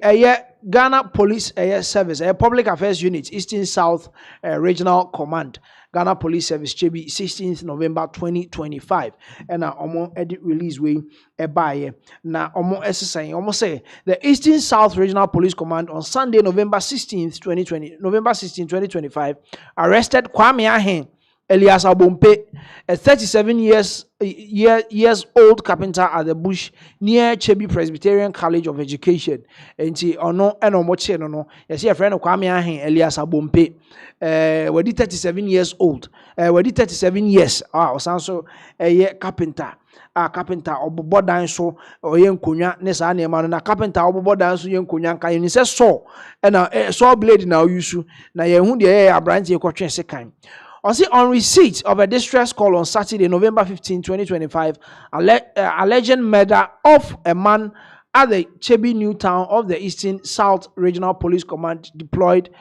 S1: Ghana Police Service Public Affairs Unit Eastern South Regional Command Ghana Police Service Chebi 16th November 2025 and omo edit release way ebaye na omo esesan omo say the Eastern South Regional Police Command on Sunday November 16th 2025 arrested Kwame Ahen Elias Abompe, a 37 years old carpenter at the bush near Chebi Presbyterian College of Education. And she ono moche no. You see a friend of Kwame Ahen Elias Abompe. We 37 years old. We 37 years. Osanso a carpenter. Carpenter obobo dan so oye nkonya ne sa na ema no na carpenter obobo dan so ye nkonya nka ye se saw na saw blade na use na ye hu de ye abranche ye kwotwe sekan. On receipt of a distress call on Saturday, November 15, 2025, alleged murder of a man at the Chebi New Town of the Eastern South Regional Police Command deployed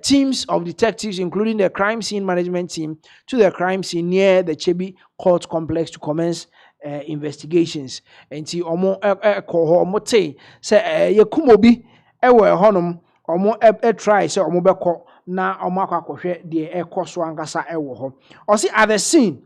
S1: teams of detectives, including the crime scene management team, to the crime scene near the Chebi Court Complex to commence investigations. And see, omo te say ye kumobi ewe honum omo try say omo beko. Na omakwa de ekoso angasa ewo ho. Osi at the scene,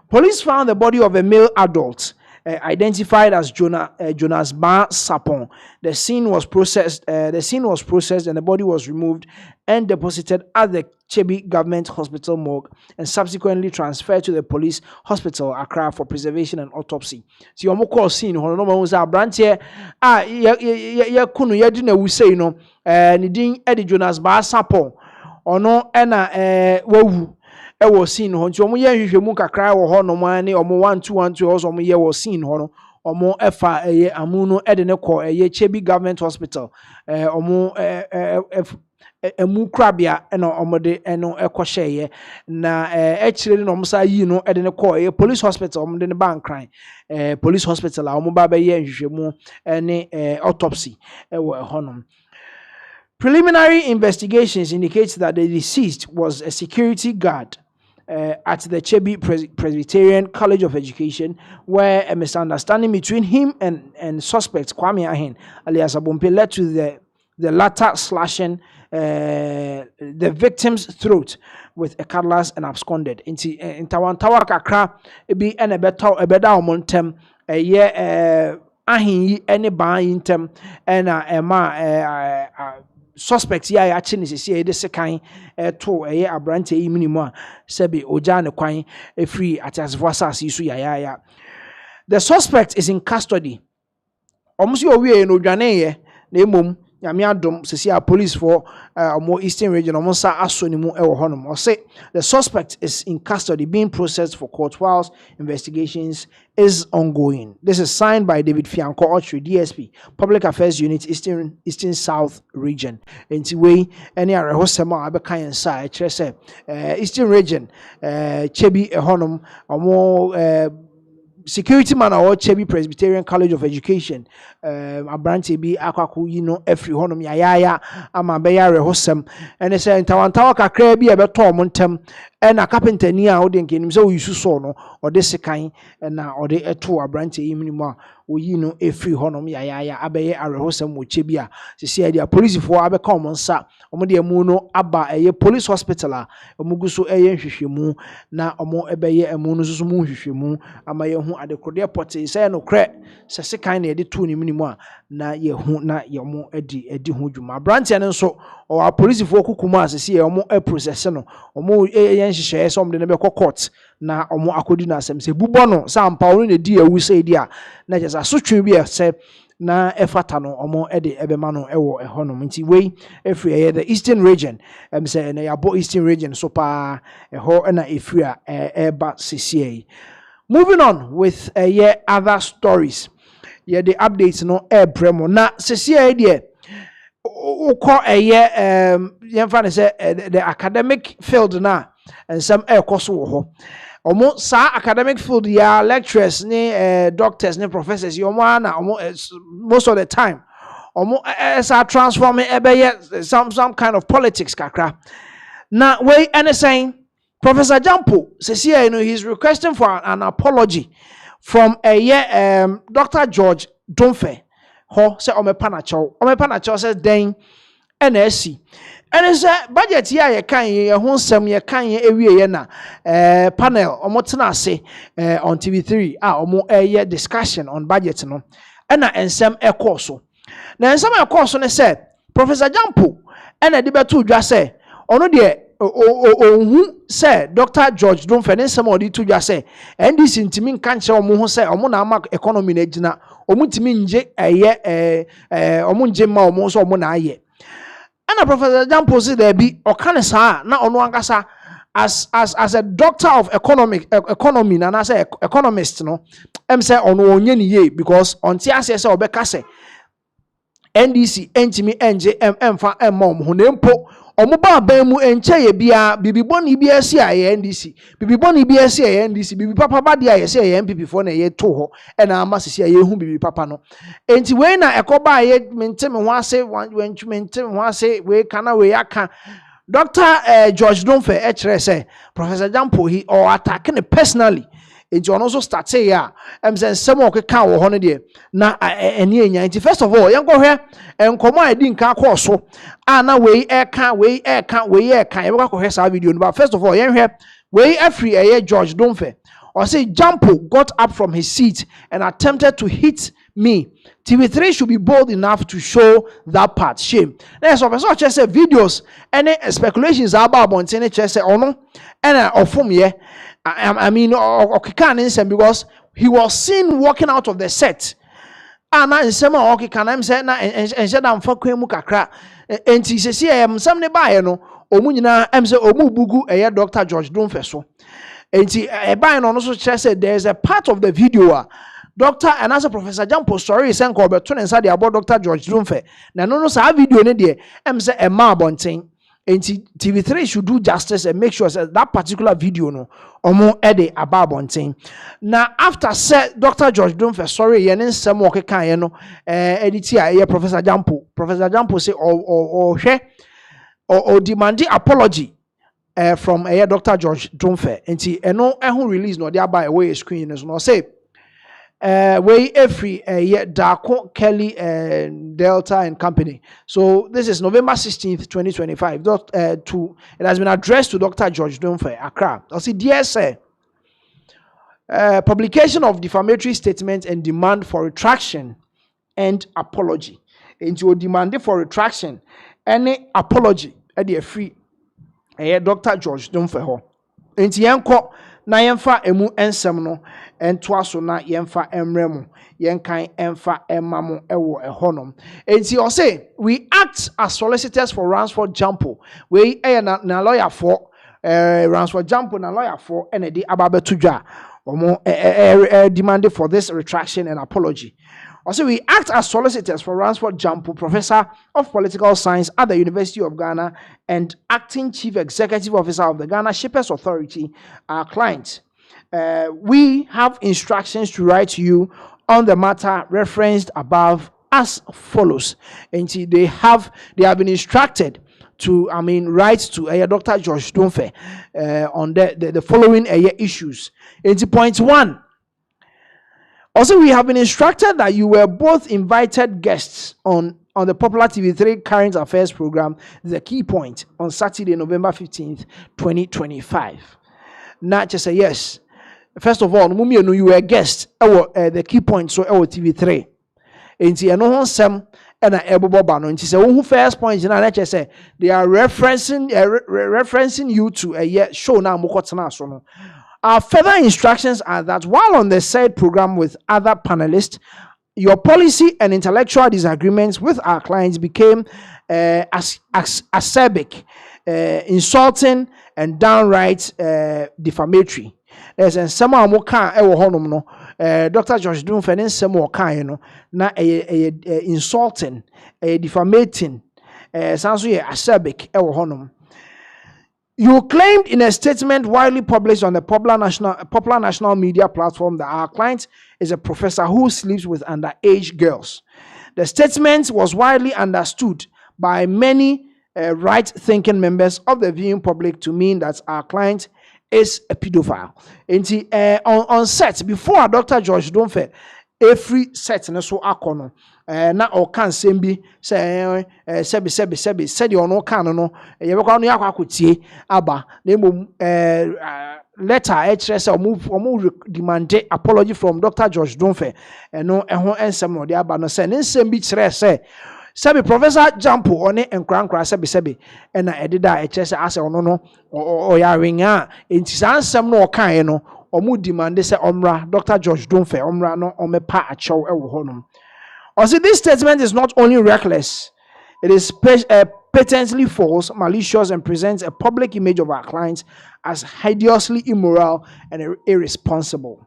S1: police found the body of a male adult identified as Jonas Ba Sapon. The scene was processed and the body was removed and deposited at the Chebi Government Hospital morgue and subsequently transferred to the police hospital Accra for preservation and autopsy. So you call scene hono no man say abrantie ya kunu ya di na wusei no ni din e Jonas Ba Sapon. Ono ena wawu ewo scene ho nti omo ye hwehwemu kakra wo ho no ma ne omo 1212 also omo ye wo scene ho no omo efa amu no de ne ko Chebi Government Hospital omo emu krabia eno omode eno ekohye na echire no omsa yi no ede ne call police hospital omode ne bankran police hospital a omoba be ye nhwehwemu ne autopsy ewo honom. Preliminary investigations indicate that the deceased was a security guard at the Chebi Presbyterian College of Education, where a misunderstanding between him and suspect Kwame Ahin alias Abompe led to the latter slashing the victim's throat with a cutlass and absconded. In Tawantawa Kakra, be an ebeda omontem a year Ahin any buying tem and suspects ya actually say the second to a abrante minimum sebi oja ne kwan free at as voices isu ya. The suspect is in custody. Almost your way no dwane ye na emom nyame adom sesia police for more eastern region almost asonimu ewo honom or say the suspect is in custody being processed for court whilst investigations is ongoing. This is signed by David Fianco Ochri, DSP, Public Affairs Unit, Eastern South Region. Enti we any arehosema abeka yensa ekyerese Eastern Region Chebi honom omo security man or Chebi Presbyterian College of Education abrante bi akwaku every honom ya ama be ya rehosem ene say ntawantawa kakra bi e beto omontem na carpenter ni a ode nkenim say oyisu so no ode sekan na ode eto abrante yimnimu a oyi every honom ya abeye arehosem wo Chebi a sisi dia police for abeka omonsa omo de emu no aba eye police hospital a omugu so eye nhwehwemu na omo ebeye emu no so mu nhwehwemu ama ye hu adekode pote say no kre se sekan na ye de to ni minimu a na ye hu na ye mo edi hu dwuma branch ne nso o police for kukumu asese ye omo process no omo ye nhwehwe so omo de ne be court na omo akodi na asem se bubo no sampa onu ne di awu say di a na just asotwe bi se na efata no omo ede ebema no ewo ehonom nti we efri the Eastern Region say na yabo Eastern Region so pa eho na efri a eba CCA. Moving on with other stories. Yeah, the updates no bremo na CCA de uko say the academic field na and some koso ho omo sa academic field ya lecturers ni doctors ni professors yomo na omo most of the time omo sa transform some kind of politics kakra na we anything. Professor Gyamfi says here, he's requesting for an apology from Dr. George Domfe. Ho say Ome Panacho says then NSC. And it's a budget here you can ye ho sem ye kan ye ewie na panel omotina say on TV3 omo discussion on budget no. And na ensem ekoso. Na ensem ekoso ne say Professor Gyamfi and de betu dwa say ono de who say Dr. George Domfe ne somebody to just say NDC ntimi nka nche omo ho say omo na ama economy na gina omo ntimi nje omo nje ma omo so omo na aye ana Professor Gyamfi say there be okane sa na ono ankasa as a doctor of economy na say economist no say ono onye ni ye because onti ase say obeka say NDC ntimi nje emfa emom ho na mpo omuba abamu enche ye bia bibiboni bia si aye NDC bibiboni bia si aye NDC bibi papa ba dia ye si aye MPP for na ye to ho e na ama sisi aye hu bibi papa no enti we na ekoba aye mente me ho ase mente me ho ase we kana we aka Dr. George Domfe kire say Professor Gyamfi he or attacking personally. Enti ono so start say ya say some okeka wo ho no de na eni enya nti first of all yenko hwe enkomo adi nka akọ na we eka e be ko hwe sa video no but first of all yen hwe we every George Domfe or say Gyamfi got up from his seat and attempted to hit me. TV3 should be bold enough to show that part. Shame. There's also just say videos any speculations about Bontene just say ono and ofum ye I mean because he was seen walking out of the set. Na nsema okay can I say na ense da mfa kwemu kakra enti sesi nsem ne baaye no omu nyina say omu bugu Dr. George Domfe so enti baaye no so chere say there is a part of the video Doctor and as a Professor Gyamfi story sen ko beto ne nsa de about Dr. George Domfe na no sa video ne de say e ma bonten And TV3 should do justice and make sure that particular video no omo ede ababonten. Now after said Dr. George Domfe sorry yen some work kan no editor Professor Gyamfi say or demanding apology from Dr. George Domfe. And eno ehun release no dey by away screen no say way every Darko Kelly Delta and Company. So this is November 16th, 2025. It has been addressed to Dr. George Domfe, Accra. I see, dear sir, publication of defamatory statements and demand for retraction and apology. Into a demand for retraction, any apology at the free Dr. George Domfe ho. Into yanko na yemfa emu ensem no entwaso na yemfa emremu yenkan emfa emamo ewo ehonom. Enti o say we act as solicitors for Ransford Gyamfi. We na lawyer for Ransford Gyamfi na lawyer for enedi ababetu dwa omo demanded for this retraction and apology. Also, we act as solicitors for Ransford Gyamfi, Professor of Political Science at the University of Ghana and Acting Chief Executive Officer of the Ghana Shippers Authority, our client. We have instructions to write to you on the matter referenced above as follows. And they have been instructed to, write to Dr. George Domfe on the following issues. Into point 1. Also, we have been instructed that you were both invited guests on the popular TV3 current affairs program, The Key Point, on Saturday, November 15th, 2025. Not just say yes. First of all, you were a guest at The Key Point, so TV3. And you know some and a bobano. And say who first point in an say they are referencing you to a show now mukotana sono. Our further instructions are that while on the said program with other panelists, your policy and intellectual disagreements with our clients became acerbic, insulting, and downright defamatory. There's some more Dr. George Domfe some more kind, na insulting, defamating, sounds acerbic, You claimed in a statement widely published on the popular national media platform that our client is a professor who sleeps with underage girls. The statement was widely understood by many right-thinking members of the viewing public to mean that our client is a pedophile. On set, before Dr. George Domfe, every set na so akono na o kan sembi se sebi said you no kan no ye be kwa no yakwakotie aba na emom letter HRS omu demand apology from Dr. George Domfe no ehon ensem no de aba no se ne nsem bi kire se Sabi Professor Gyamfi one enkra sebi na edida HRS ase ono no o ya winga enti san nsem no o kan no omu demand say omra Dr. George Domfe omra no omepa achow ewo honum. Also, this statement is not only reckless, it is patently false, malicious, and presents a public image of our clients as hideously immoral and irresponsible.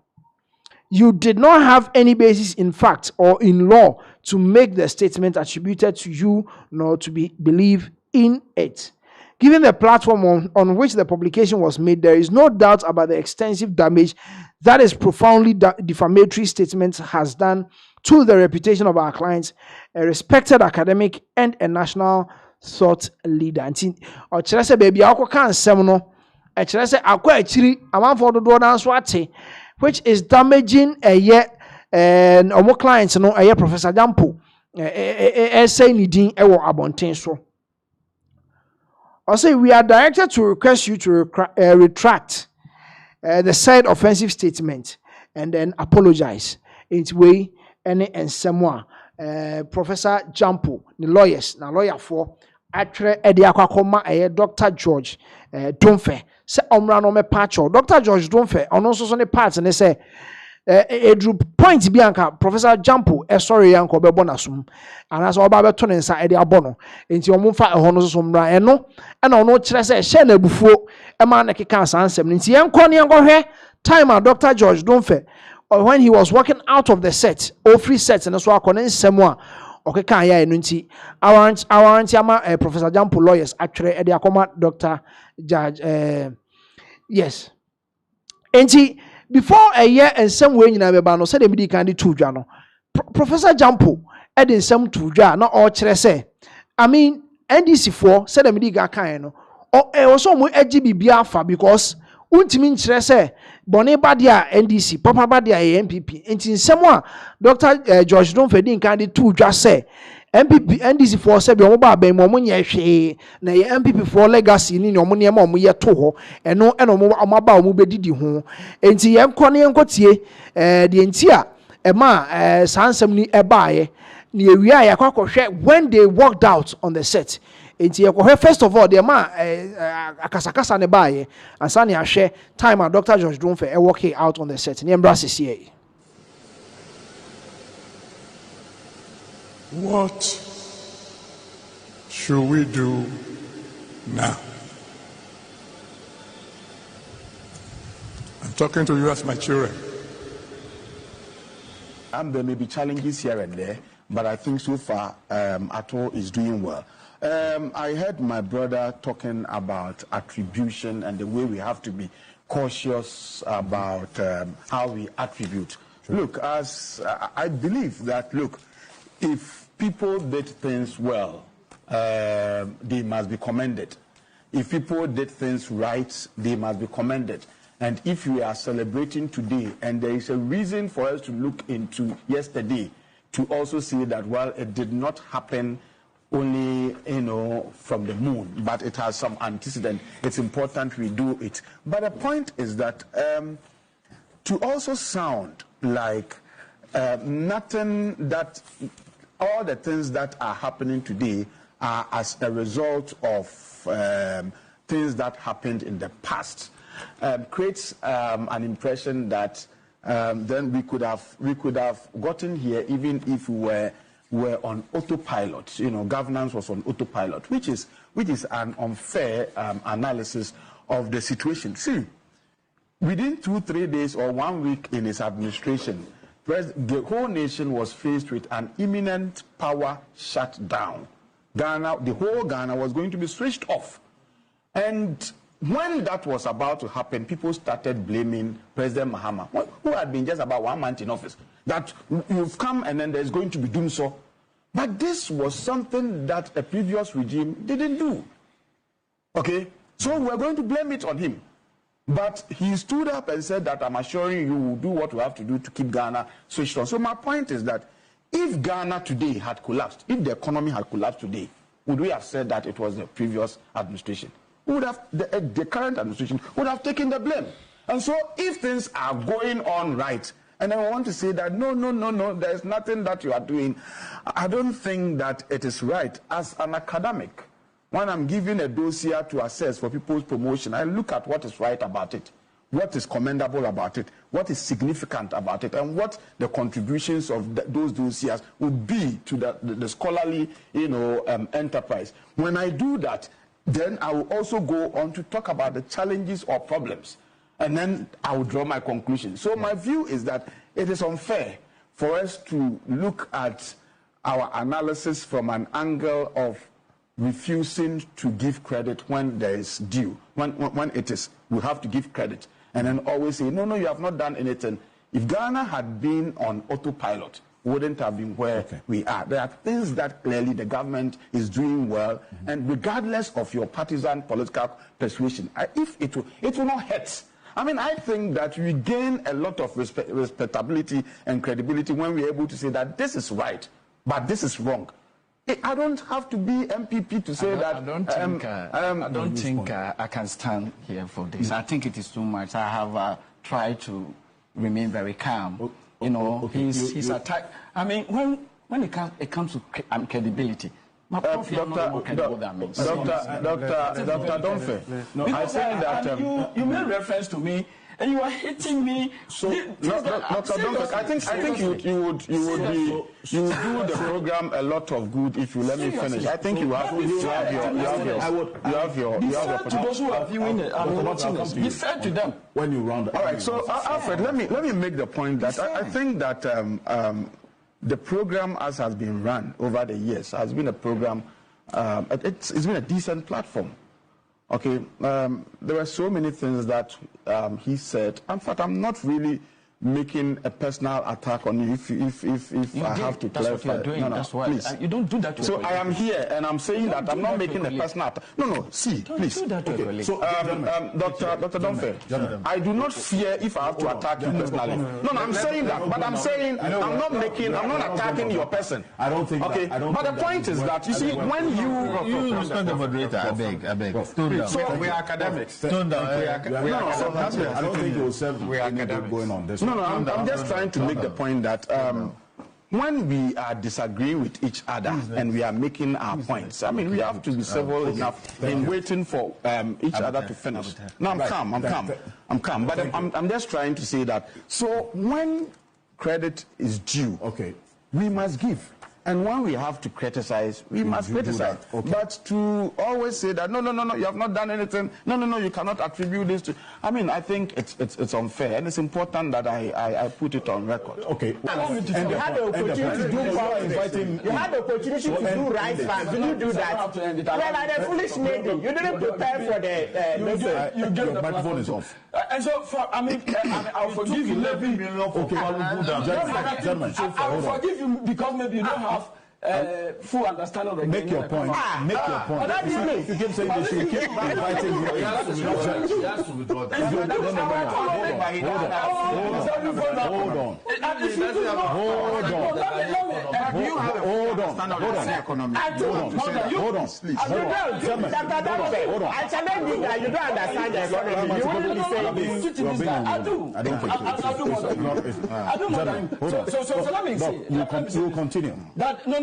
S1: You did not have any basis in fact or in law to make the statement attributed to you nor to be believed in it. Given the platform on which the publication was made, there is no doubt about the extensive damage that is profoundly defamatory statement has done to the reputation of our clients, a respected academic and a national thought leader. Or say baby akwa kan sem no, e kire say akwa achiri amanfo dodo na so ate, which is damaging omo clients no Professor Gyamfi say ni din e wo abonten so. Also, we are directed to request you to retract the said offensive statement and then apologize in way and someone Professor Gyamfi, the lawyers, na lawyer for atre edi akwakoma Dr. George Domfe se omra no me pacho Dr. George Domfe ono so ne part ne say edru point bi anka Professor Gyamfi sorry yanko be bonasum anaso oba be to ne nsa edi abono enti omfa eho so mra eno na ono kire say she na bufuo e ma na keka sansem enti yanko ne yanko hwe time a Dr. George Domfe or when he was walking out of the set, all free sets and so on semwa okay can ya no nti our ama Professor Gyamfi lawyers actually e dey akoma Dr. Judge yes enti before a year and some way nyina beba no say dem di kan di to dwa no Professor Gyamfi e dey nsem to dwa na all kire say I mean NDC for say dem di ga kan no also mo agi bibia afa because untimi nkyerɛ sɛ bɔne ba dia NDC papa ba dia MPP enti nsɛm a Dr. George Domfedin kan de to dwa sɛ MPP NDC for sɛ bi ɔmo ba ban mo nyɛ hwee na yɛ MPP for legacy ni ɔmo nneɛma ɔmo yɛ to hɔ ɛno ɛna ɔmo ba ɔmo bedidi ho enti yɛnkɔ ne yɛnkɔtie de enti a ɛma saa nsɛm ni ɛbaayɛ ne ewia a yakɔhwɛ when they walked out on the set. First of all, the man akasakasa ne baye ansani ahwe time and Dr. George Domfe working out on the set. Ni embrace here.
S7: What should we do now? I'm talking to you as my children.
S8: And there may be challenges here and there, but I think so far Ato is doing well. I heard my brother talking about attribution and the way we have to be cautious about how we attribute. Sure. Look, as I believe that, look, if people did things well, they must be commended. If people did things right, they must be commended. And if we are celebrating today, and there is a reason for us to look into yesterday, to also see that, well, it did not happen only, from the moon, but it has some antecedent. It's important we do it. But the point is that to also sound like nothing that, all the things that are happening today are as a result of things that happened in the past, creates an impression that then we could have gotten here even if we were on autopilot. Governance was on autopilot, which is an unfair analysis of the situation. See, within 2-3 days or 1 week in his administration, the whole nation was faced with an imminent power shutdown. The whole Ghana was going to be switched off. And when that was about to happen, people started blaming President Mahama, who had been just about 1 month in office, that you've come and then there's going to be doom so. But this was something that a previous regime didn't do. Okay? So we're going to blame it on him. But he stood up and said that I'm assuring you we'll do what we have to do to keep Ghana switched on. So my point is that if Ghana today had collapsed, if the economy had collapsed today, would we have said that it was the previous administration? Would have the current administration would have taken the blame. And so if things are going on right, and I want to say that no, there's nothing that you are doing, I don't think that it is right. As an academic, when I'm given a dossier to assess for people's promotion, I look at what is right about it, what is commendable about it, what is significant about it, and what the contributions of those dossiers would be to the scholarly enterprise. When I do that, then I will also go on to talk about the challenges or problems. And then I will draw my conclusion. So my view is that it is unfair for us to look at our analysis from an angle of refusing to give credit when there is due. When it is, we have to give credit. And then always say, no, you have not done anything. If Ghana had been on autopilot, wouldn't have been where we are. There are things that clearly the government is doing well, and regardless of your partisan political persuasion, if it will not hurt. I mean, I think that we gain a lot of respectability and credibility when we're able to say that this is right, but this is wrong. I don't have to be MPP to say that.
S9: I don't think I can stand here for this. I think it is too much. I have tried to remain very calm. He's attacked. I mean, when it comes to credibility, my prof, Dr.
S8: Domfe, I think that
S9: you made reference to me. And you are hitting me.
S8: So, Dr. Domfe, I think you would do the program a lot of good if you let me finish. I think you have your
S9: to those who are viewing it, watching this. Be fair to them.
S8: When you round. All right. So, Alfred, let me make the point that I think that the program as has been run over the years has been a program, it's been a decent platform. Okay, there were so many things that he said. In fact, I'm not really making a personal attack on you if I have to clarify.
S9: That's what you're doing.
S8: No,
S9: that's why.
S8: please.
S9: You don't do that to
S8: So I am here and I'm saying that I'm not making a personal attack. No, see, please.
S9: Do that to a colleague.
S8: So, Dr. Dunfe, I do not fear if I have to attack you personally. No, I'm saying that, but I'm saying I'm not attacking your person.
S10: I don't think.
S8: Okay, but the point is that you see when you
S10: respect the moderator. I beg.
S8: So we are academics. I
S10: don't think it will serve.
S8: We are academics
S10: going on this.
S8: No, I'm just trying to make the point that when we are disagreeing with each other and we are making our points, I mean, we have to be civil enough in waiting for each other to finish. No, I'm calm. But I'm just trying to say that. So when credit is due,
S10: okay,
S8: we must give. And when we have to criticize, we must criticize. Okay. But to always say that, no, you have not done anything. No, you cannot attribute this to... I mean, I think it's unfair. And it's important that I put it on record.
S10: Okay.
S6: You had the opportunity to do You had the opportunity to do right fans. Did you do that? Well, like a foolish lady. You didn't prepare for the...
S10: Your microphone is off.
S2: And so, I'll forgive you. I'll forgive you because maybe you don't have full understanding of the
S10: Make your point. Make your point. If you keep saying this, you keep inviting you.
S2: He has to withdraw that.
S6: I challenge you that you don't understand the economy. You wouldn't be saying this.
S2: I do.
S10: I don't think so.
S2: So let me say.
S10: You continue.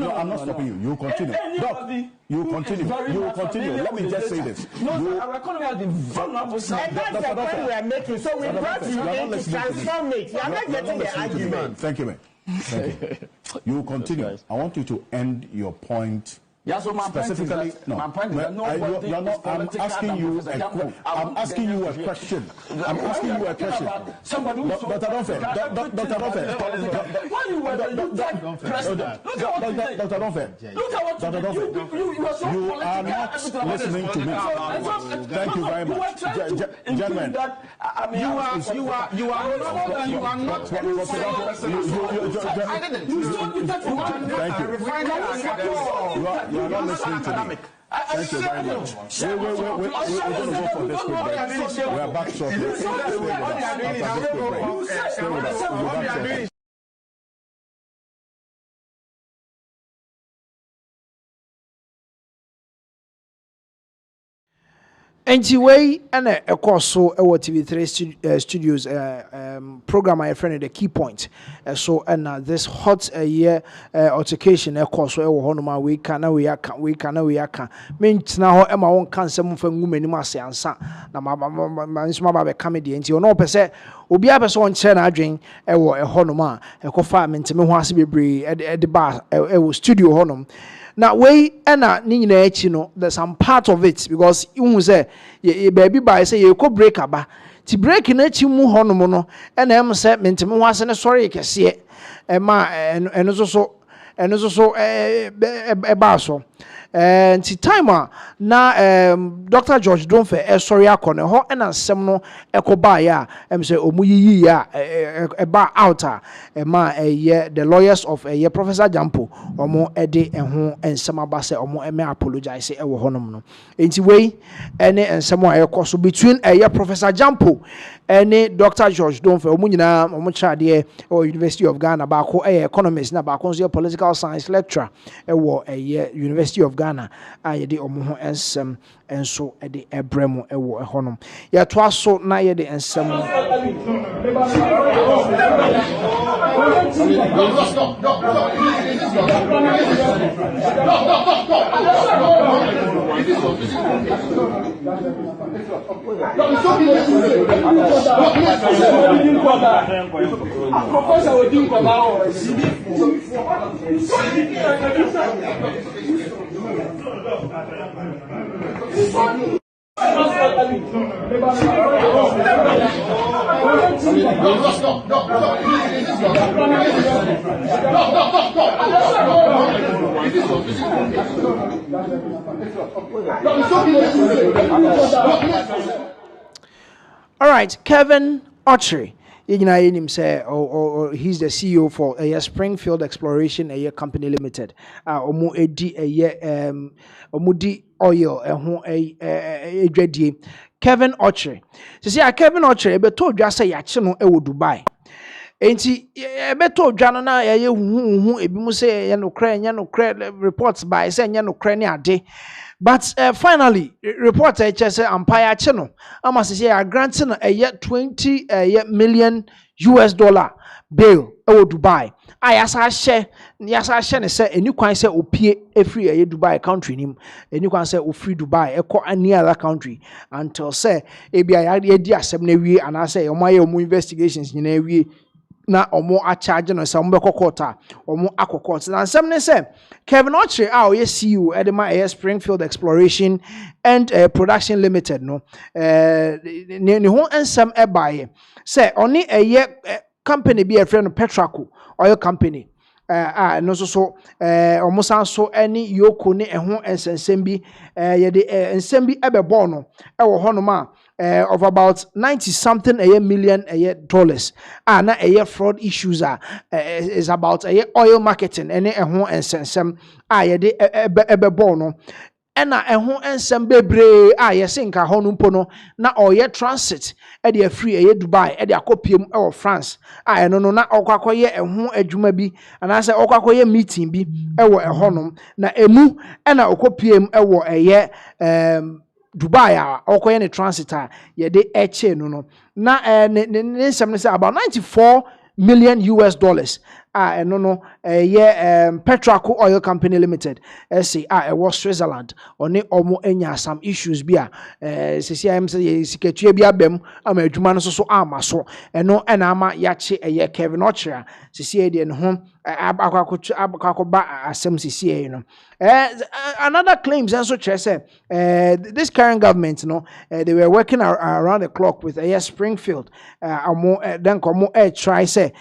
S2: No,
S10: I'm not stopping you. You continue. Doc, you continue. Let me just say this.
S2: Our economy has been vulnerable.
S6: And that's the point we are making. So we brought you in to transform it. You are not getting the argument.
S10: Thank you, man. You continue. I want you to end your point.
S2: Yeah, so my
S10: specifically,
S2: my point is that nobody
S10: I'm asking you a question. I'm asking you a question.
S2: Somebody who
S10: Dr. Dunfe.
S2: Why you were the president? Look at what
S10: you are not listening to me. Thank you very much. Gentlemen, you are not. Thank you. You are not listening to me. Thank you very much. We're going to go for this quick break. We are back shortly. Stay with us. We'll be back shortly.
S1: Enti way ene ekoso ewo TV3 studios program I friend the key point so and this hot year altercation ekoso ewo honoma we can mentina ho ema won kan sem fa ngumani mu ase ansa na nsoma ba be comedy enti ono pese obi apese on kire na adwen ewo honoma ekofa mentime ho ase bebre e ba ewo studio honom. Now, we ena ni nyina echi no there's some part of it because you say ye baby by say you ko break aba ti break na echi mu honom no ena em say mentime ho ase ne sori kese e ma eno so eba so nti time na Dr. George Dunfe sorry akone ho ena nsem no ekoba ya em say omuyiyi ya eba out ma the lawyers of Professor Gyamfi omo ede ho ensem abase omo eme apologize e wo honom no nti we ene ensem a ekoso between Professor Gyamfi ene Dr. George Dunfe omo nyina omo chade o University of Ghana ba ko economist na ba ko so political science lecturer e wo University of Ghana ayede omo ho ensem enso ede ebremu e wo honom ya to aso na yede ensem All right, Kevin Autry. He's the CEO for Springfield Exploration, a company limited. Omudi oil, Kevin Autry. So see, Kevin Autry, I told you I say Yachino Dubai. Enti beto dwano na ye hu ebi mu say ye no kra reports by say ye no kra ni ade but finally report say empire che no ama say ya grant no 20 million US dollar bail e Dubai yasa hye ne say eni kwan say opie efri Dubai country nim eni kwan say ofri Dubai ekọ any other country until say ebi ya di asem na wie ana say omo investigations nyina wie na omo a charge no say omo bekokota omo akokota na nsem ne say Kevin Autry ye CEO edema Springfield Exploration and Production Limited no ne ho ensem ebaye say oni company be a friend Petraco oil company no so omo san so any yoko ne ho ensensem bi ye de ensem bi ebebo no ewo ho no ma of about 90 something million dollars na fraud issues is about oil marketing and ho ensensem ye de ebebo no ena ho ensem bebre yesinka ho no mpo no na oye transit e de free Dubai e de akopiem e France eno no na okwakoye ho adwuma bi ana se okwakoye meeting bi e wo honom na emu ena okopiem e wo Dubai okoye ne transit ye de eche no na nsem say about 94 million US dollars Petraco Oil Company Limited say was Switzerland oni omo enya some issues bia CCM say siketua bia bem ama adwuma no so ama so eno ena ama yache Kevin Autry CCA de no ho akwakoba asem CCA no another claims also say this current government they were working around the clock with Springfield then komo try say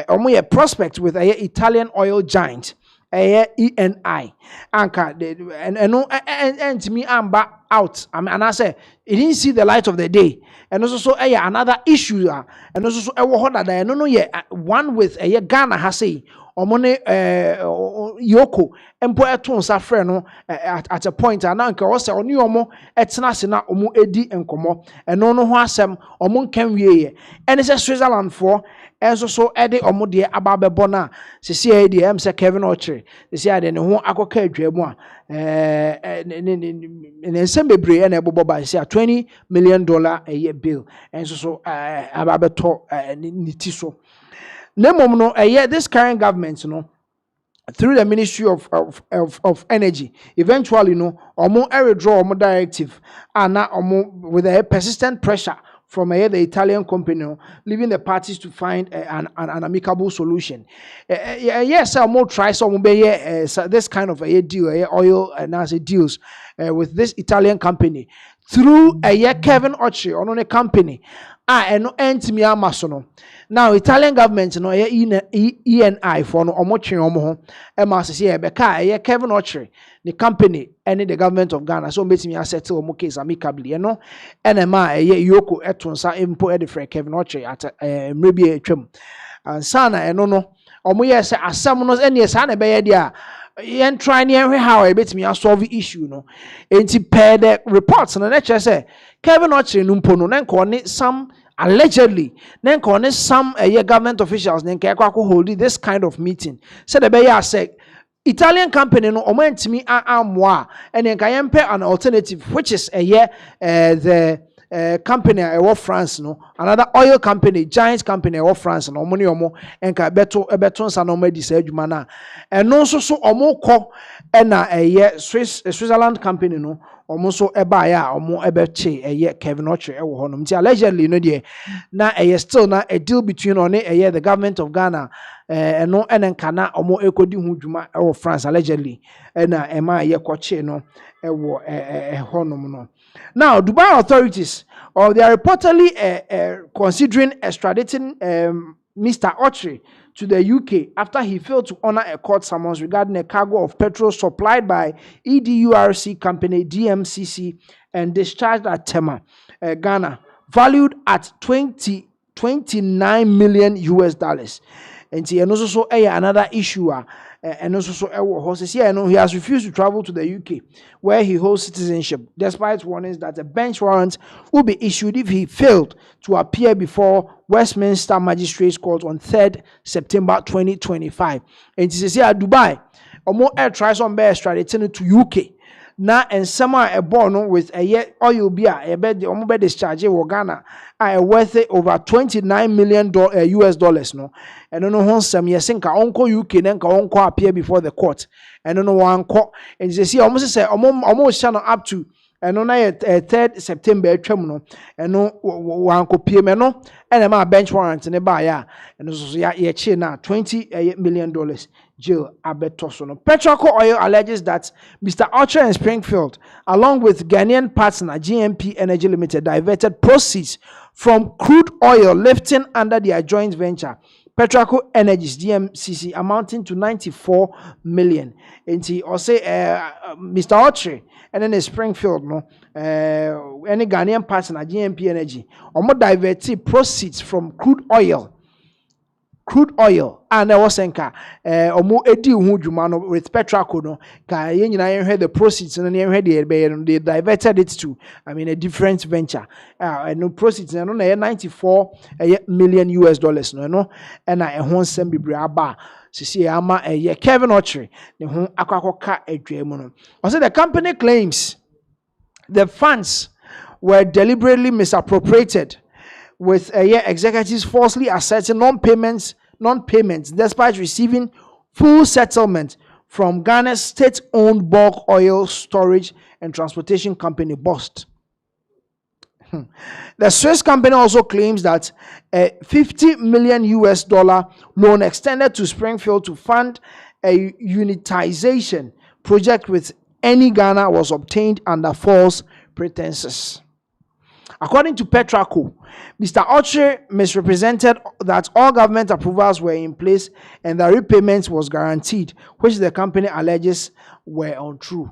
S1: omo ye prospect with Italian oil giant ENI anka and me amba out and I say it didn't see the light of the day and also another issue and also that no one with Ghana has say omone yoko empo eton sa frɛ no at a point ananka wo se oni omo etena se na omo edi enkomo eno no ho asɛm omo nkan wieye ene se Switzerland for enso so ede omo de ababɛbɔ na se se de em se Kevin Autry se se ade ne ho akɔka adwamu a ne nsɛm bebre na ɛbobɔ ba se $20 million a year bill enso so ababɛtɔ ni ti so Nemom no this current government through the Ministry of Energy eventually omo withdraw omo directive and omo with a persistent pressure from the Italian company leaving the parties to find an amicable solution. Yes, omo try some this kind of deal oil and deals with this Italian company through Kevin Autry on a company eno entimi amaso now Italian government ENI for no omotwe omo ho e ma sese e beka Kevin Autry the company and the government of Ghana so betimi settle omo case amicably eno ene ma yoko etonsa empo edefre Kevin Autry at mrebi atwam ansana eno no omo yes asam no ene sa na be ye dia yen try near how I bet me a solve issue enti per the reports na lecture say Kevin Autry no mpo no nko some allegedly nko some government officials nka hold this kind of meeting said the be ya say Italian company no omo ntimi amwa and nka yempe an alternative which is the company France another oil company giant company France no money omo enka beto nsa no madi sa adwuma na eno so omo kɔ na Switzerland company no omo so eba ya omo ebeche Kevin Autry wo ho no nti allegedly no de na still na a deal between on the government of Ghana eno enenka na omo ekodi hu dwuma France allegedly na ema kɔche no wo ho no Now, Dubai authorities, they are reportedly considering extraditing Mr. Ochre to the UK after he failed to honor a court summons regarding a cargo of petrol supplied by EDURC company DMCC and discharged at Tema, Ghana, valued at 29 million US dollars. And he also another issue. And also, he has refused to travel to the UK, where he holds citizenship, despite warnings that a bench warrant will be issued if he failed to appear before Westminster Magistrates Court on 3rd September 2025. And he says here, Dubai, more air tries on bear extradited to UK. Now, and summer a born with a year oil beer, a bed the ombe discharge of Ghana, are worth over 29 million US dollars. No, and no one some years think uncle UK then uncle appear before the court. And no one court, and they see almost say almost channel up to and on a 3rd September terminal, and no one copy no, and a bench warrant in a buyer, and also now $20 million. Jill Abetosono. Petraco Oil alleges that Mr. Archer and Springfield, along with Ghanaian partner GMP Energy Limited, diverted proceeds from crude oil lifting under their joint venture, Petraco Energies DMCC, amounting to 94 million. And he also Mr. Archer and then Springfield, no, any Ghanaian partner GMP Energy, diverted proceeds from crude oil and there was enka omo edi hu dwuma no with Petraco no ka ye nyina heard the proceeds and ye heard they diverted it to a different venture and no proceeds no na 94 million US dollars no and I ho nsem bibre aba sisi ama Kevin Ochre ne ho akwakoka adwam no. Also the company claims the funds were deliberately misappropriated, with executives falsely asserting non-payments despite receiving full settlement from Ghana's state-owned bulk oil storage and transportation company, BOST. The Swiss company also claims that a 50 million US dollar loan extended to Springfield to fund a unitization project with any Ghana was obtained under false pretenses. According to Petraco, Mr. Ochre misrepresented that all government approvals were in place and the repayment was guaranteed, which the company alleges were untrue.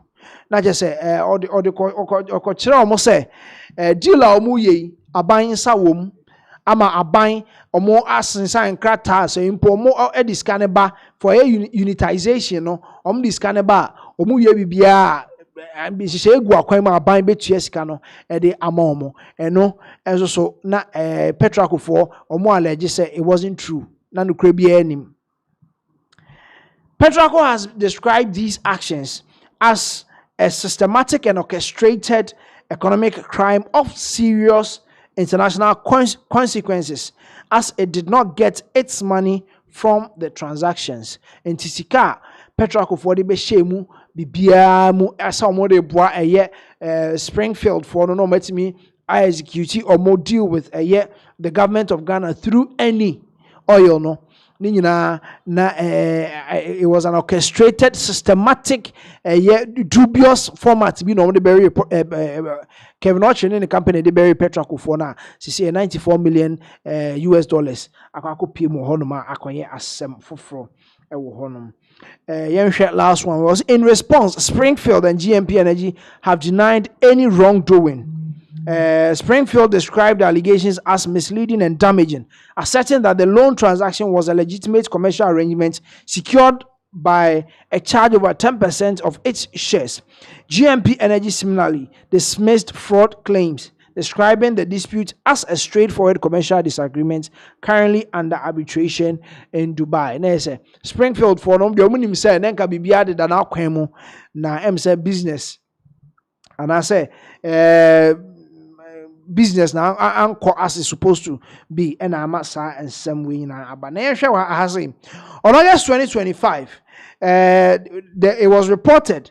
S1: Not just say, or the almost say, dealer omuye abayin sa wom ama abayin omo asensa nkrata so impo omo ediscaneba for a unitization no omo discaneba omu ye bibia ambishe egu akwan ma aban betua sika no e de amomo eno enso so na Petraco for omo allege say it wasn't true na no kra bia anim. Petraco has described these actions as a systematic and orchestrated economic crime of serious international consequences, as it did not get its money from the transactions. In Tisika, Petraco for the Beshemu, Bibiamu, Asamode Bois, Springfield for no met me, I execute or more deal with the government of Ghana through any oil, no. It was an orchestrated, systematic, dubious format. You know, the very Kevin Ochre in the company, the very Petraco for now. See, 94 million US dollars. Akako pay mo honoma akoye asem foforo ewo honum. Last one was in response. Springfield and GMP Energy have denied any wrongdoing. Springfield described the allegations as misleading and damaging, asserting that the loan transaction was a legitimate commercial arrangement secured by a charge over 10% of its shares. GMP Energy similarly dismissed fraud claims, describing the dispute as a straightforward commercial disagreement currently under arbitration in Dubai. Now, Springfield for them, the woman said, "Nenka bibia de dana kwemu na say business," and I say, business now anchor as it's supposed to be, and I'm at and some way now. But on August 2025, it was reported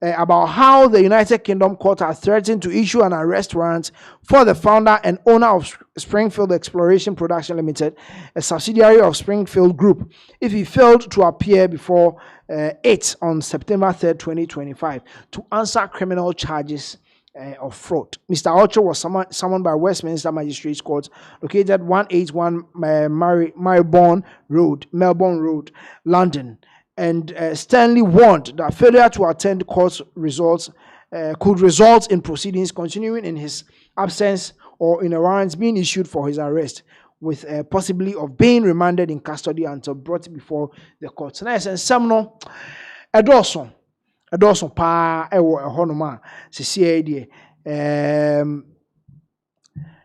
S1: about how the United Kingdom court had threatened to issue an arrest warrant for the founder and owner of Springfield Exploration Production Limited, a subsidiary of Springfield Group, if he failed to appear before it on September 3rd, 2025, to answer criminal charges of fraud. Mr. Ocho was summoned by Westminster Magistrates Court, located 181 Melbourne Road, London, and sternly warned that failure to attend court results could result in proceedings continuing in his absence or in a warrant being issued for his arrest, with possibly of being remanded in custody until brought before the court. Nice and some no, a Dawson pa ewo ehonoma sisi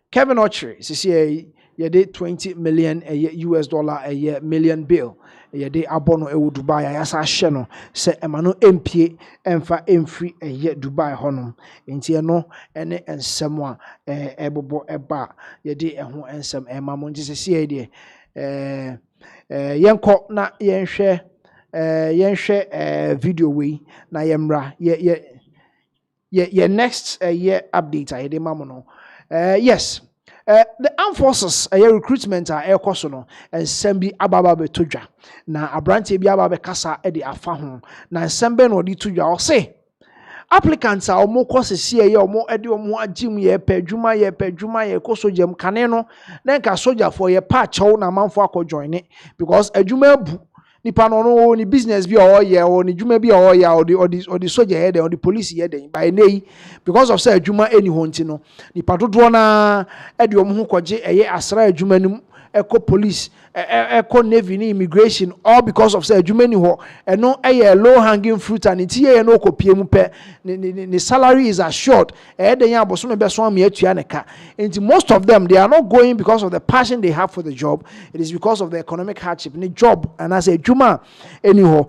S1: Kevin Ochre sisi ye de 20 million US dollar a year million bill ye de abono ewo Dubai ayasa hye no se emano empie emfa emfri ye Dubai honom enti no ene ensem a ebobo eba ye de eho ensem emamo nti sisi ye de yenko na yenhwe video we na yemra ye next year update I de mamono. Yes, the armed forces recruitment are ekoso no ensem bi ababa betodwa na abrante bi ababa kasa e de afa ho na ensem be no di todwa o say applicants are omo kwasese ye omo e de omo agim ye padwuma ye kosojam kane no na nka soldier for ye pa chew na manfo akọjoin because adwuma abu nipa no ni business bi o ye o ni dwuma bi o ya o the soldier here o the police here by nay because of say dwuma eni ho nti no nipa dodo na e de omo ho koje eye asra dwuma nim eco police eco navy ni immigration all because of say dwuma ni ho eno eye low hanging fruit and it ye no kopie mu pe ni salary is assured e de yan aboso me be so am atua ne ka and most of them they are not going because of the passion they have for the job. It is because of the economic hardship ni job and as a dwuma anyhow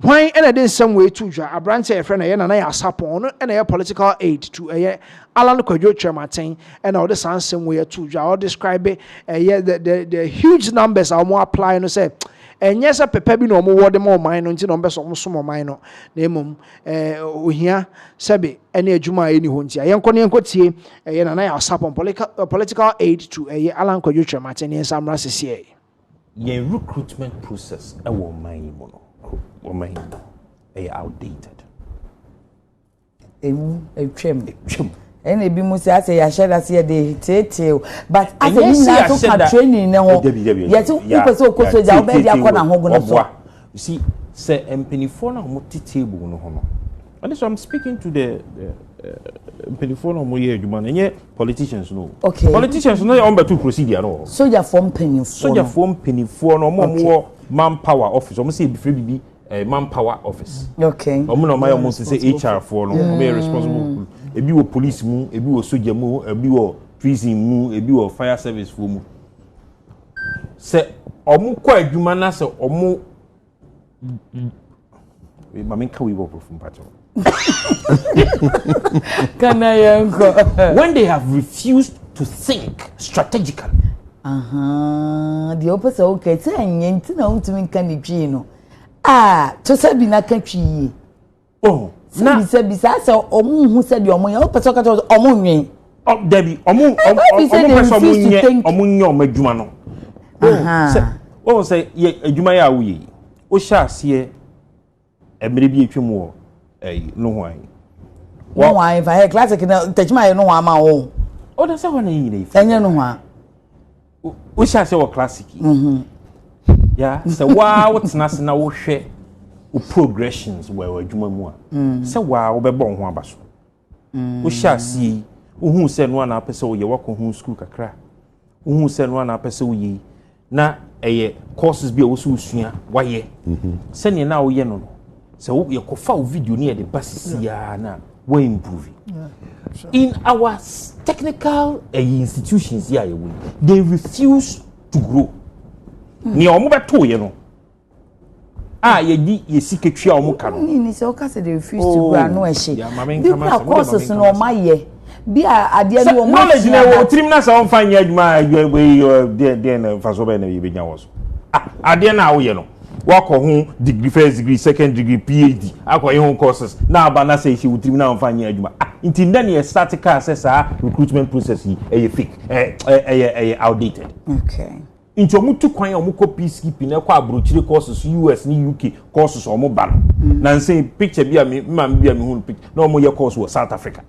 S1: why and in some way to dwa abrante e friend na na ya sapon and a political aid to Alan Kwadwo Chematen and all the same way to dwa or describe the huge numbers are more apply no say and yes a pepe bi no mo wode mo man no nti no be so mo so mo man no na emum ohia sebe ene adwuma eni ho ntia yenko tie na na ya sapon political aid to Alan Kwadwo Chematen in Samra sese
S11: ye recruitment process e wo man mo no wo man outdated
S12: twem and ebi mu say ya share that de tete but as a na to ka training ne ho yet who person ko so ja obe dia ko na ho go no so
S11: you see say empenifo na mo table no ho no and so I'm speaking to the empenifo na mo ye adwuma na politicians no
S12: okay
S11: politicians no on better procedure no
S12: soldier form penifo no mo manpower office o mo say befre bibi manpower office okay
S11: o mo no my mo say HR for no be responsible ebi wo police mu ebi wo soldier mu ebi wo prison mu ebi wo fire service for mu se omu kwa adwuma na se omu mama nka we wo from pato
S12: kana yanko
S11: when they have refused to think strategically
S12: the opposite okay say nyenti na untumi nka ni twi no to say bi na ka twi
S11: oh
S12: na bisa say omu hu say de omu ya opposite ka to omu nwen
S11: Debbie omu nye omadwuma no say ye adwuma ya wo o sha ase emre bi etwem wo no hwan
S12: why if I classic na tejuma no hwan ma wo
S11: o da say ho na yire
S12: ife enye no hwan
S11: o sha ase wo classic ya say wa wo tena se na wo hwe o progressions wo adwuma mu a say wa wo be bon ho abaso o sha ase uhu se no na pese wo ye wako hu school kakra uhu se no na pese wo yi na courses bi a wo so sua waye se ne na wo ye no se wo ye kofa wo video ni e de basisia na we improve in our technical institutions here they refuse to grow ni omo beto ye no ye siketwa omo ka no
S12: ni se o ka se they refuse to grow no e she the courses no maye bi ade ade o
S11: knowledge na wo trim na sa on fanya adwuma de na faso be na ye benya wo so ade na wo ye no wako hu degree first degree second degree PhD akoye hu courses na aba na say she wo trim na on fanya adwuma inti ndani e static access recruitment process e fake outdated
S12: okay
S11: inti omutu kwan omuko peacekeeping na kwa abrochire courses US ni UK courses omo ban na say picture bi a me hu picture na omo ye course wo South Africa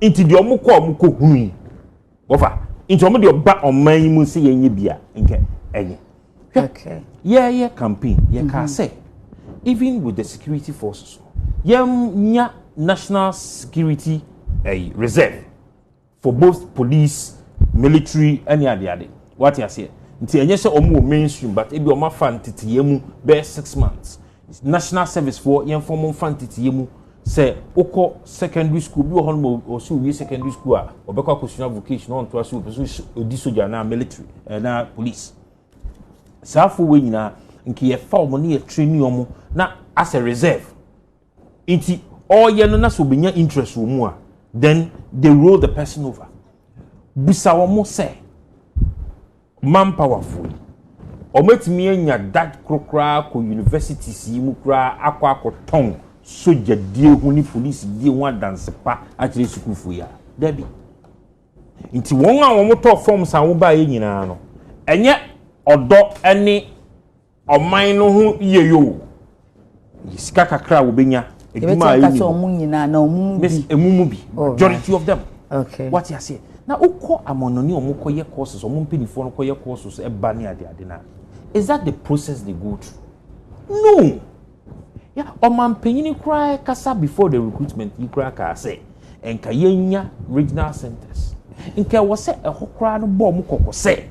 S11: Into the omuko hui. Ofa. Into omu the oba oman yi mu se yenye bia nke enye.
S12: Okay.
S11: Yeah, campaign. Yeah, can say. Even with the security forces. Yeah, national security reserve for both police, military, any other. What you say? Nti enye se omu mainstream, but ebi oma fan titiyemu be 6 months. National service for yen form fan titiyemu say oko secondary school bi ohon o so wi secondary school a obekwa kwesuna vocation on to aso odi soldier na military na police. Safo we nyina nke ye fa omo na ye training omo na as a reserve. Nti all ye no na so benya interest wo mu a then they roll the person over. Busa omo say manpowerful. Ometimi enya that krokra ko universities yi mu kra akwa ton soldier die hu ni police die hu dance pa actually school fu ya. Debi. Nti won a won to forms an wo ba ye nyina no. Enye odo ene oman no hu yeyo. Sika kakra wo benya eduma ayi.
S12: Ebe omu nyina na omu bi.
S11: Emumu bi. Majority of them.
S12: Okay.
S11: What you say? Na uko amononi omukoye courses omumpinifo no koye courses e ba ne ade na. Is that the process they go through? No. Yeah, omampanyini cry kasa before the recruitment you cry ka say enka yenya regional centers. Enka wo say e hokra no bo mu kokko say.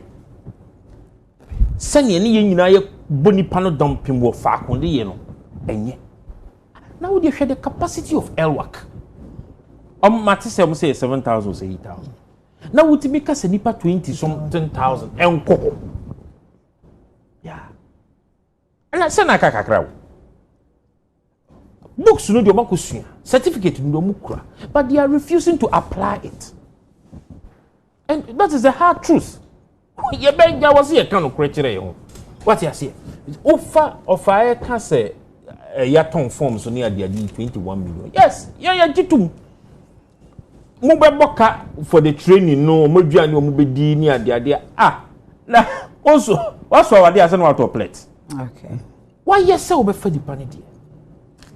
S11: Sane ne yenyina ye bonipa no dumping wo fa akonde ye no. Enye. Now we share the capacity of LWAC. Mati say 7,000 say 8,000. Now we make us a nipa 20-something-thousand and coco. Yeah. And I send a kakra. Books no the certificate no mukra, but they are refusing to apply it. And that is the hard truth. You beg there was here kind of criteria. What you say? Offer I can say yaton forms so near the 21 million. Yes, yeah, jitum. Mubeboka for the training no modua ni omubedi ni ade na also what's our idea say no out of plate.
S12: Okay.
S11: Why yes say obefa di panidi?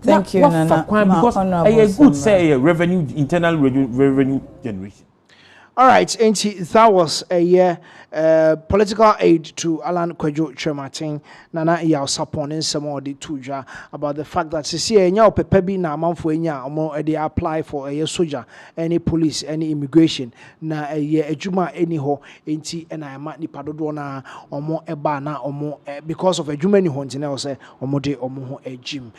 S12: Thank you Nana.
S11: Because a good say revenue internal revenue generation.
S1: All right, and that was a year political aid to Alan Kwejo Trematin Nana Yao Sapon and some of the tuja about the fact that CCA now pepebi na manfo enya omo they apply for a soldier, any police, any immigration na a year ejuma anyho enti and I mat ni padodo na omo eba na omo because of ejuma ni ho ntina say omo de omo ho ejim.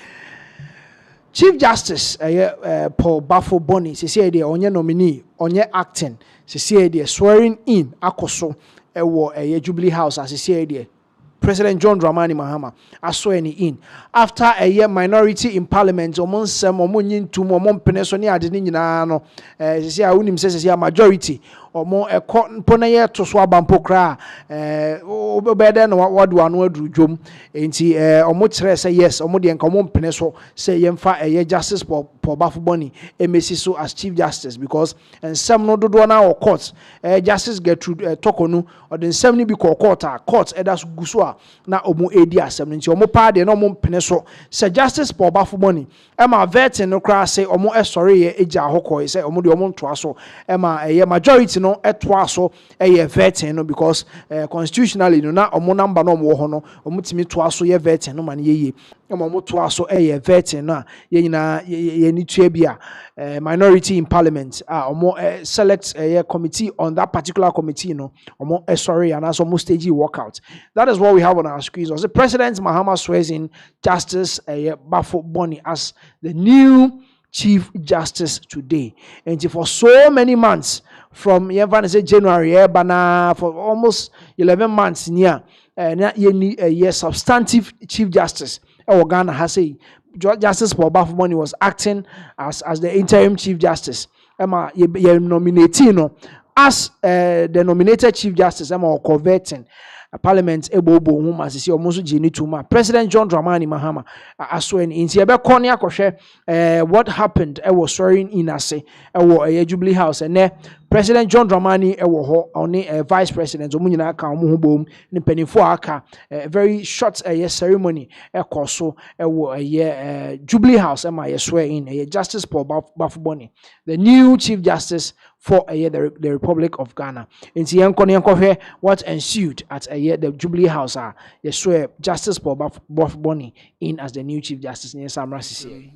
S1: Chief Justice Paul Bafo Boni CCA de onye nominee onye acting CCA de swearing in akoso ewo Jubilee House as CCA de President John Dramani Mahama swearing in after a year minority in parliament omon sem omon nyintum omon peneso ne ade ni nyina no CCA unim CCA majority omo pona ye to so abampo kra obede no wadu anu aduru dwom enti omo kire say yes omo de nka omo peneso say yemfa justice Paul Bafo Boni emesi so as chief justice because some no dodo na o court justice Gertrude Tokonu or the some ni bi court edas guso a na omo edi asem nti omo pa de na omo peneso say justice Paul Bafo Boni ema vertin no kra say omo sorry ye eja hokoi say omo de omo ntoa so ema majority no etwa so vertin no because constitutionally no na omo number no omo ho no omo timi toa so ye vertin no man ye omo toa so vertin no ye nyina ye ni tua bia minority in parliament omo select a committee on that particular committee no omo sorry and as almost stage workout. That is what we have on our screens. Also President Mahama swears in Justice Bafo Boni as the new Chief Justice today. And for so many months from January for almost 11 months near a substantive Chief Justice Ghana has a Justice Paul Bafo Boni was acting as the interim Chief Justice. Emma nominating as the nominated Chief Justice Emma converting Parliament ebobo hum asisi omuso jeni tuma President John Dramani Mahama aswen inti ebe kone akwohwe what happened was swearing in ase ewo Jubilee House and President John Dramani ewo ho oni Vice President omu nyina aka omu ho bom ni penifo aka very short ceremony ekoso ewo Jubilee House ema ye swear in Justice Paul Bafuboni, the new Chief Justice for the Republic of Ghana. Inti yenko what ensued at the Jubilee House ye swear Justice Paul Bafuboni in as the new Chief Justice in Samra Sisi.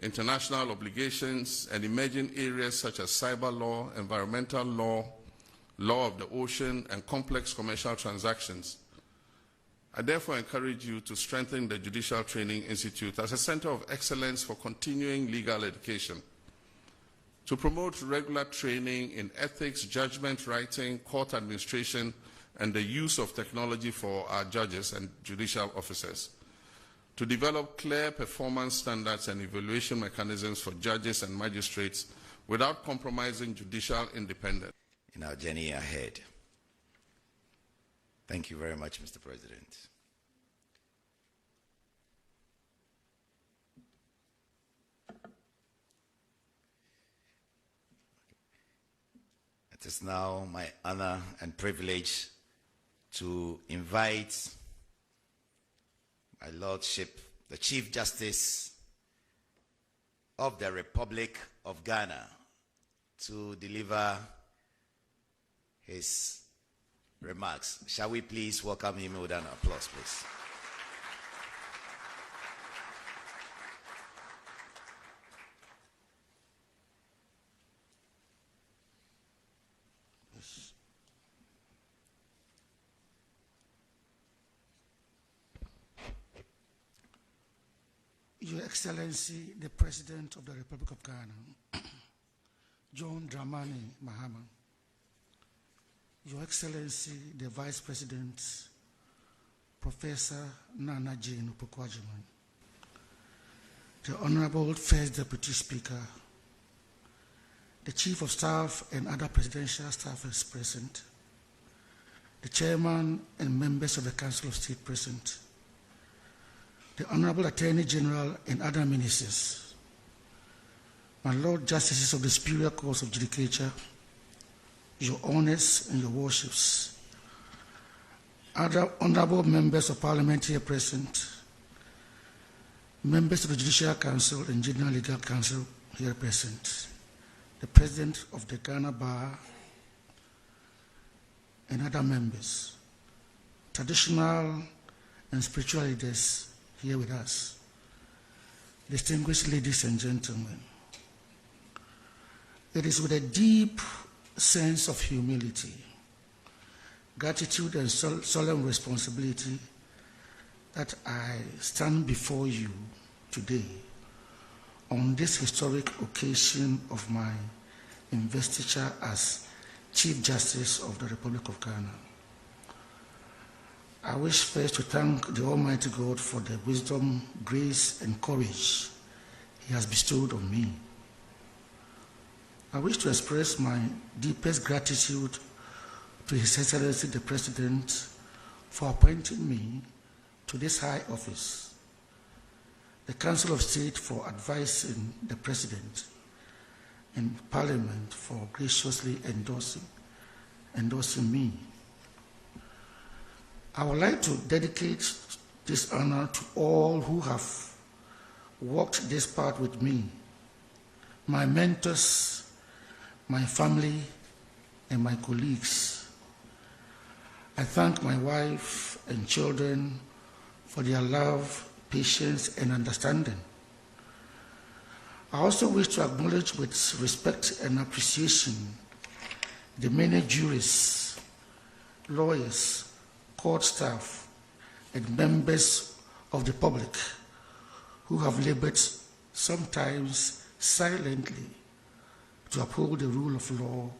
S13: International obligations and emerging areas such as cyber law, environmental law, law of the ocean, and complex commercial transactions. I therefore encourage you to strengthen the Judicial Training Institute as a center of excellence for continuing legal education, to promote regular training in ethics, judgment writing, court administration, and the use of technology for our judges and judicial officers, to develop clear performance standards and evaluation mechanisms for judges and magistrates without compromising judicial independence.
S14: In our journey ahead. Thank you very much, Mr. President. It is now my honor and privilege to invite my Lordship, the Chief Justice of the Republic of Ghana, to deliver his remarks. Shall we please welcome him with an applause, please?
S15: Your Excellency, the President of the Republic of Ghana, John Dramani Mahama, Your Excellency, the Vice President, Professor Nana Jane Upokwajiman, the Honorable First Deputy Speaker, the Chief of Staff and other presidential staff is present, the Chairman and members of the Council of State present, the Honorable Attorney General and other ministers, my Lord Justices of the Superior Courts of Judicature, your honors and your worships, other honorable members of Parliament here present, members of the Judicial Council and General Legal Council here present, the President of the Ghana Bar and other members, traditional and spiritual leaders here with us, distinguished ladies and gentlemen. It is with a deep sense of humility, gratitude, and solemn responsibility that I stand before you today on this historic occasion of my investiture as Chief Justice of the Republic of Ghana. I wish first to thank the Almighty God for the wisdom, grace, and courage He has bestowed on me. I wish to express my deepest gratitude to His Excellency the President for appointing me to this high office, the Council of State for advising the President, and Parliament for graciously endorsing me. I would like to dedicate this honor to all who have walked this path with me, my mentors, my family, and my colleagues. I thank my wife and children for their love, patience, and understanding. I also wish to acknowledge with respect and appreciation the many jurists, lawyers, court staff, and members of the public who have labored, sometimes silently, to uphold the rule of law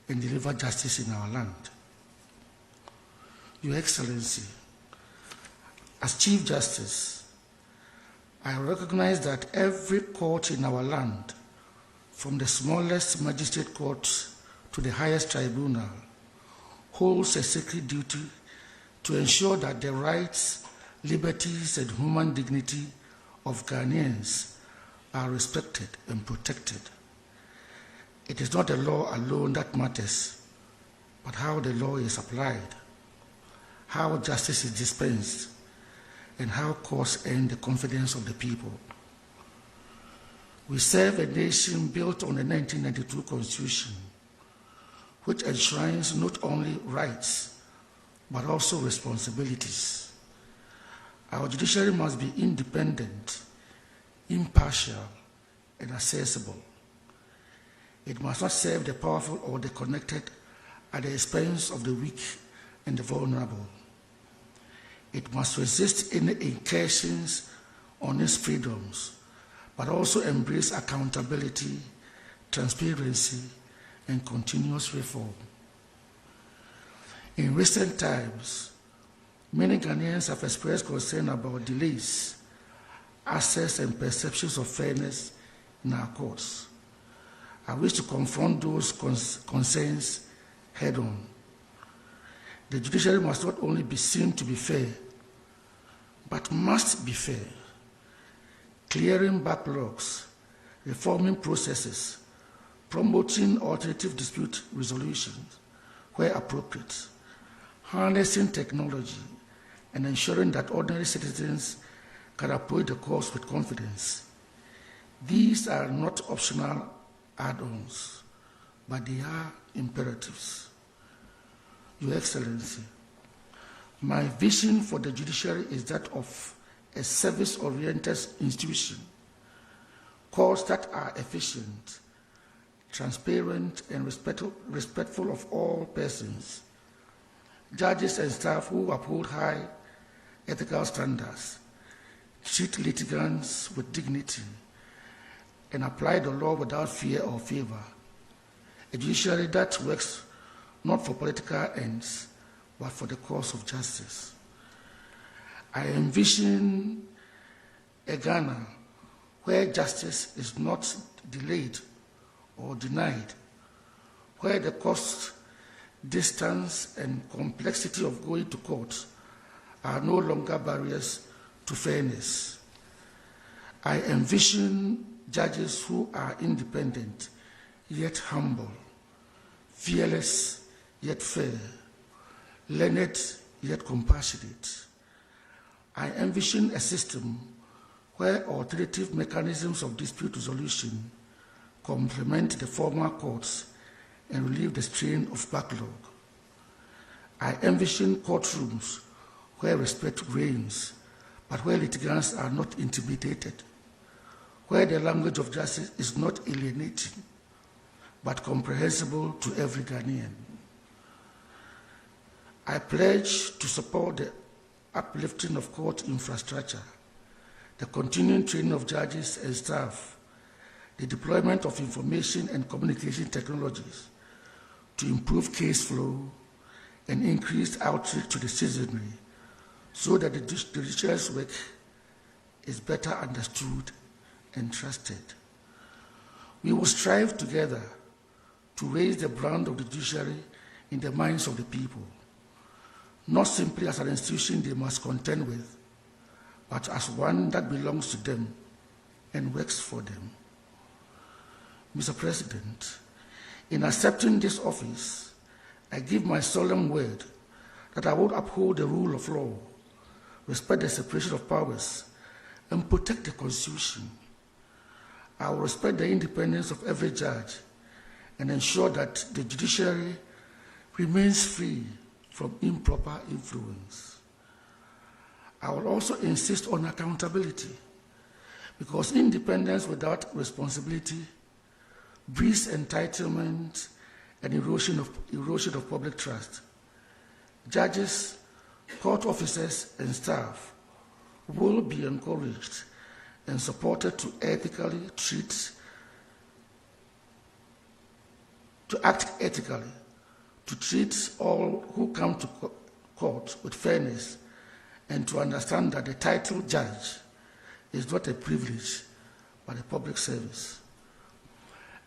S15: and deliver justice in our land. Your Excellency, as Chief Justice, I recognize that every court in our land, from the smallest magistrate court to the highest tribunal, holds a sacred duty to ensure that the rights, liberties, and human dignity of Ghanaians are respected and protected. It is not the law alone that matters, but how the law is applied, how justice is dispensed, and how courts earn the confidence of the people. We serve a nation built on the 1992 Constitution, which enshrines not only rights, but also responsibilities. Our judiciary must be independent, impartial, and accessible. It must not serve the powerful or the connected at the expense of the weak and the vulnerable. It must resist any incursions on its freedoms, but also embrace accountability, transparency, and continuous reform. In recent times, many Ghanaians have expressed concern about delays, access, and perceptions of fairness in our courts. I wish to confront those concerns head-on. The judiciary must not only be seen to be fair, but must be fair, clearing backlogs, reforming processes, promoting alternative dispute resolutions where appropriate, harnessing technology, and ensuring that ordinary citizens can approach the courts with confidence. These are not optional add-ons, but they are imperatives. Your Excellency, my vision for the judiciary is that of a service-oriented institution, courts that are efficient, transparent, and respectful of all persons, judges and staff who uphold high ethical standards, treat litigants with dignity, and apply the law without fear or favor, a judiciary that works not for political ends, but for the cause of justice. I envision a Ghana where justice is not delayed or denied, where the cost, distance, and complexity of going to court are no longer barriers to fairness. I envision judges who are independent, yet humble, fearless, yet fair, learned, yet compassionate. I envision a system where alternative mechanisms of dispute resolution complement the former courts and relieve the strain of backlog. I envision courtrooms where respect reigns, but where litigants are not intimidated, where the language of justice is not alienating, but comprehensible to every Ghanaian. I pledge to support the uplifting of court infrastructure, the continuing training of judges and staff, the deployment of information and communication technologies to improve case flow and increase outreach to the citizenry so that the judiciary's work is better understood and trusted. We will strive together to raise the brand of the judiciary in the minds of the people, not simply as an institution they must contend with, but as one that belongs to them and works for them. Mr. President, in accepting this office, I give my solemn word that I will uphold the rule of law, respect the separation of powers, and protect the Constitution. I will respect the independence of every judge and ensure that the judiciary remains free from improper influence. I will also insist on accountability, because independence without responsibility breeds entitlement and erosion of public trust. Judges, court officers, and staff will be encouraged and supported to act ethically, to treat all who come to court with fairness, and to understand that the title judge is not a privilege, but a public service.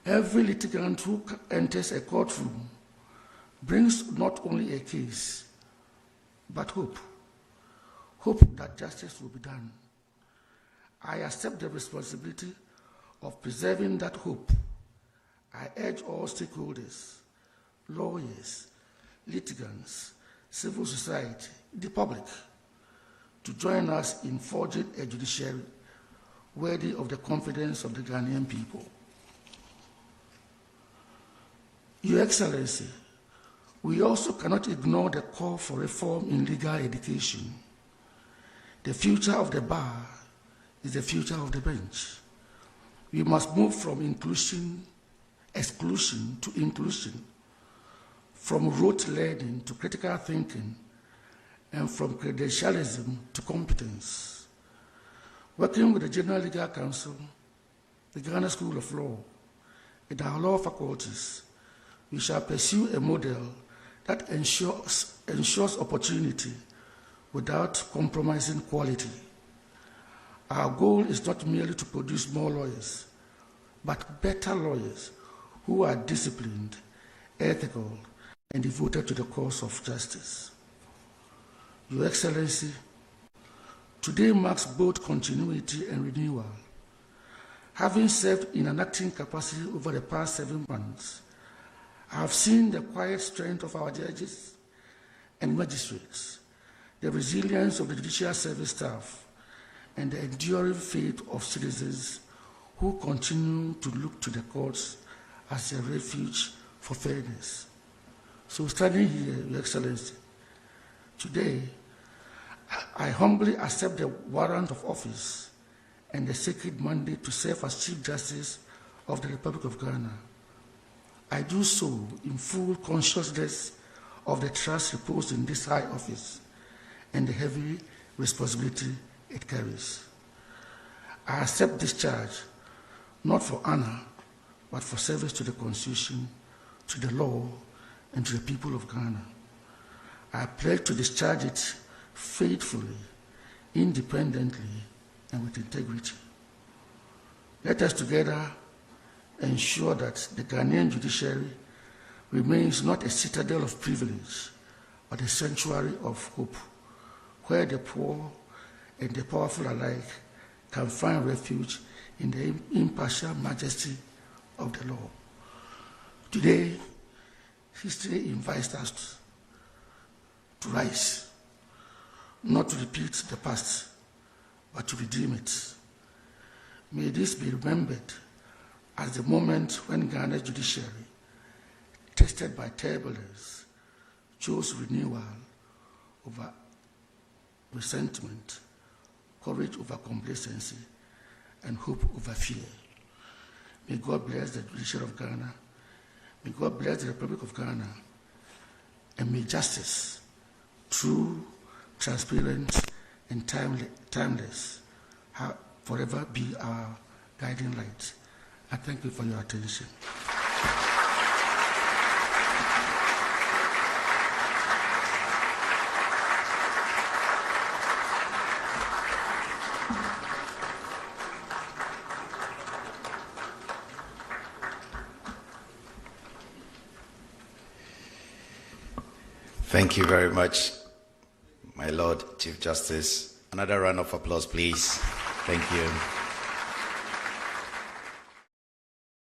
S15: Every litigant who enters a courtroom brings not only a case, but hope. Hope that justice will be done. I accept the responsibility of preserving that hope I urge all stakeholders, lawyers, litigants, civil society, the public, to join us in forging a judiciary worthy of the confidence of the Ghanaian people. Your Excellency, we also cannot ignore the call for reform in legal education. The future of the bar is the future of the bench. We must move from exclusion to inclusion, from rote learning to critical thinking, and from credentialism to competence. Working with the General Legal Council, the Ghana School of Law, and our law faculties, we shall pursue a model that ensures opportunity without compromising quality. Our goal is not merely to produce more lawyers, but better lawyers who are disciplined, ethical, and devoted to the cause of justice. Your Excellency, today marks both continuity and renewal. Having served in an acting capacity over the past 7 months, I have seen the quiet strength of our judges and magistrates, the resilience of the judicial service staff, and the enduring faith of citizens who continue to look to the courts as a refuge for fairness. So standing here, Your Excellency, today, I humbly accept the warrant of office and the sacred mandate to serve as Chief Justice of the Republic of Ghana. I do so in full consciousness of the trust reposed in this high office and the heavy responsibility it carries. I accept this charge not for honor, but for service to the Constitution, to the law, and to the people of Ghana. I pledge to discharge it faithfully, independently, and with integrity. Let us together ensure that the Ghanaian judiciary remains not a citadel of privilege, but a sanctuary of hope, where the poor and the powerful alike can find refuge in the impartial majesty of the law. Today, history invites us to rise, not to repeat the past, but to redeem it. May this be remembered as the moment when Ghana's judiciary, tested by turbulence, chose renewal over resentment, courage over complacency, and hope over fear. May God bless the judiciary of Ghana. May God bless the Republic of Ghana. And may justice, true, transparent, and timeless, forever be our guiding light. I thank you for your attention.
S14: Thank you very much, my Lord Chief Justice. Another round of applause, please. Thank you.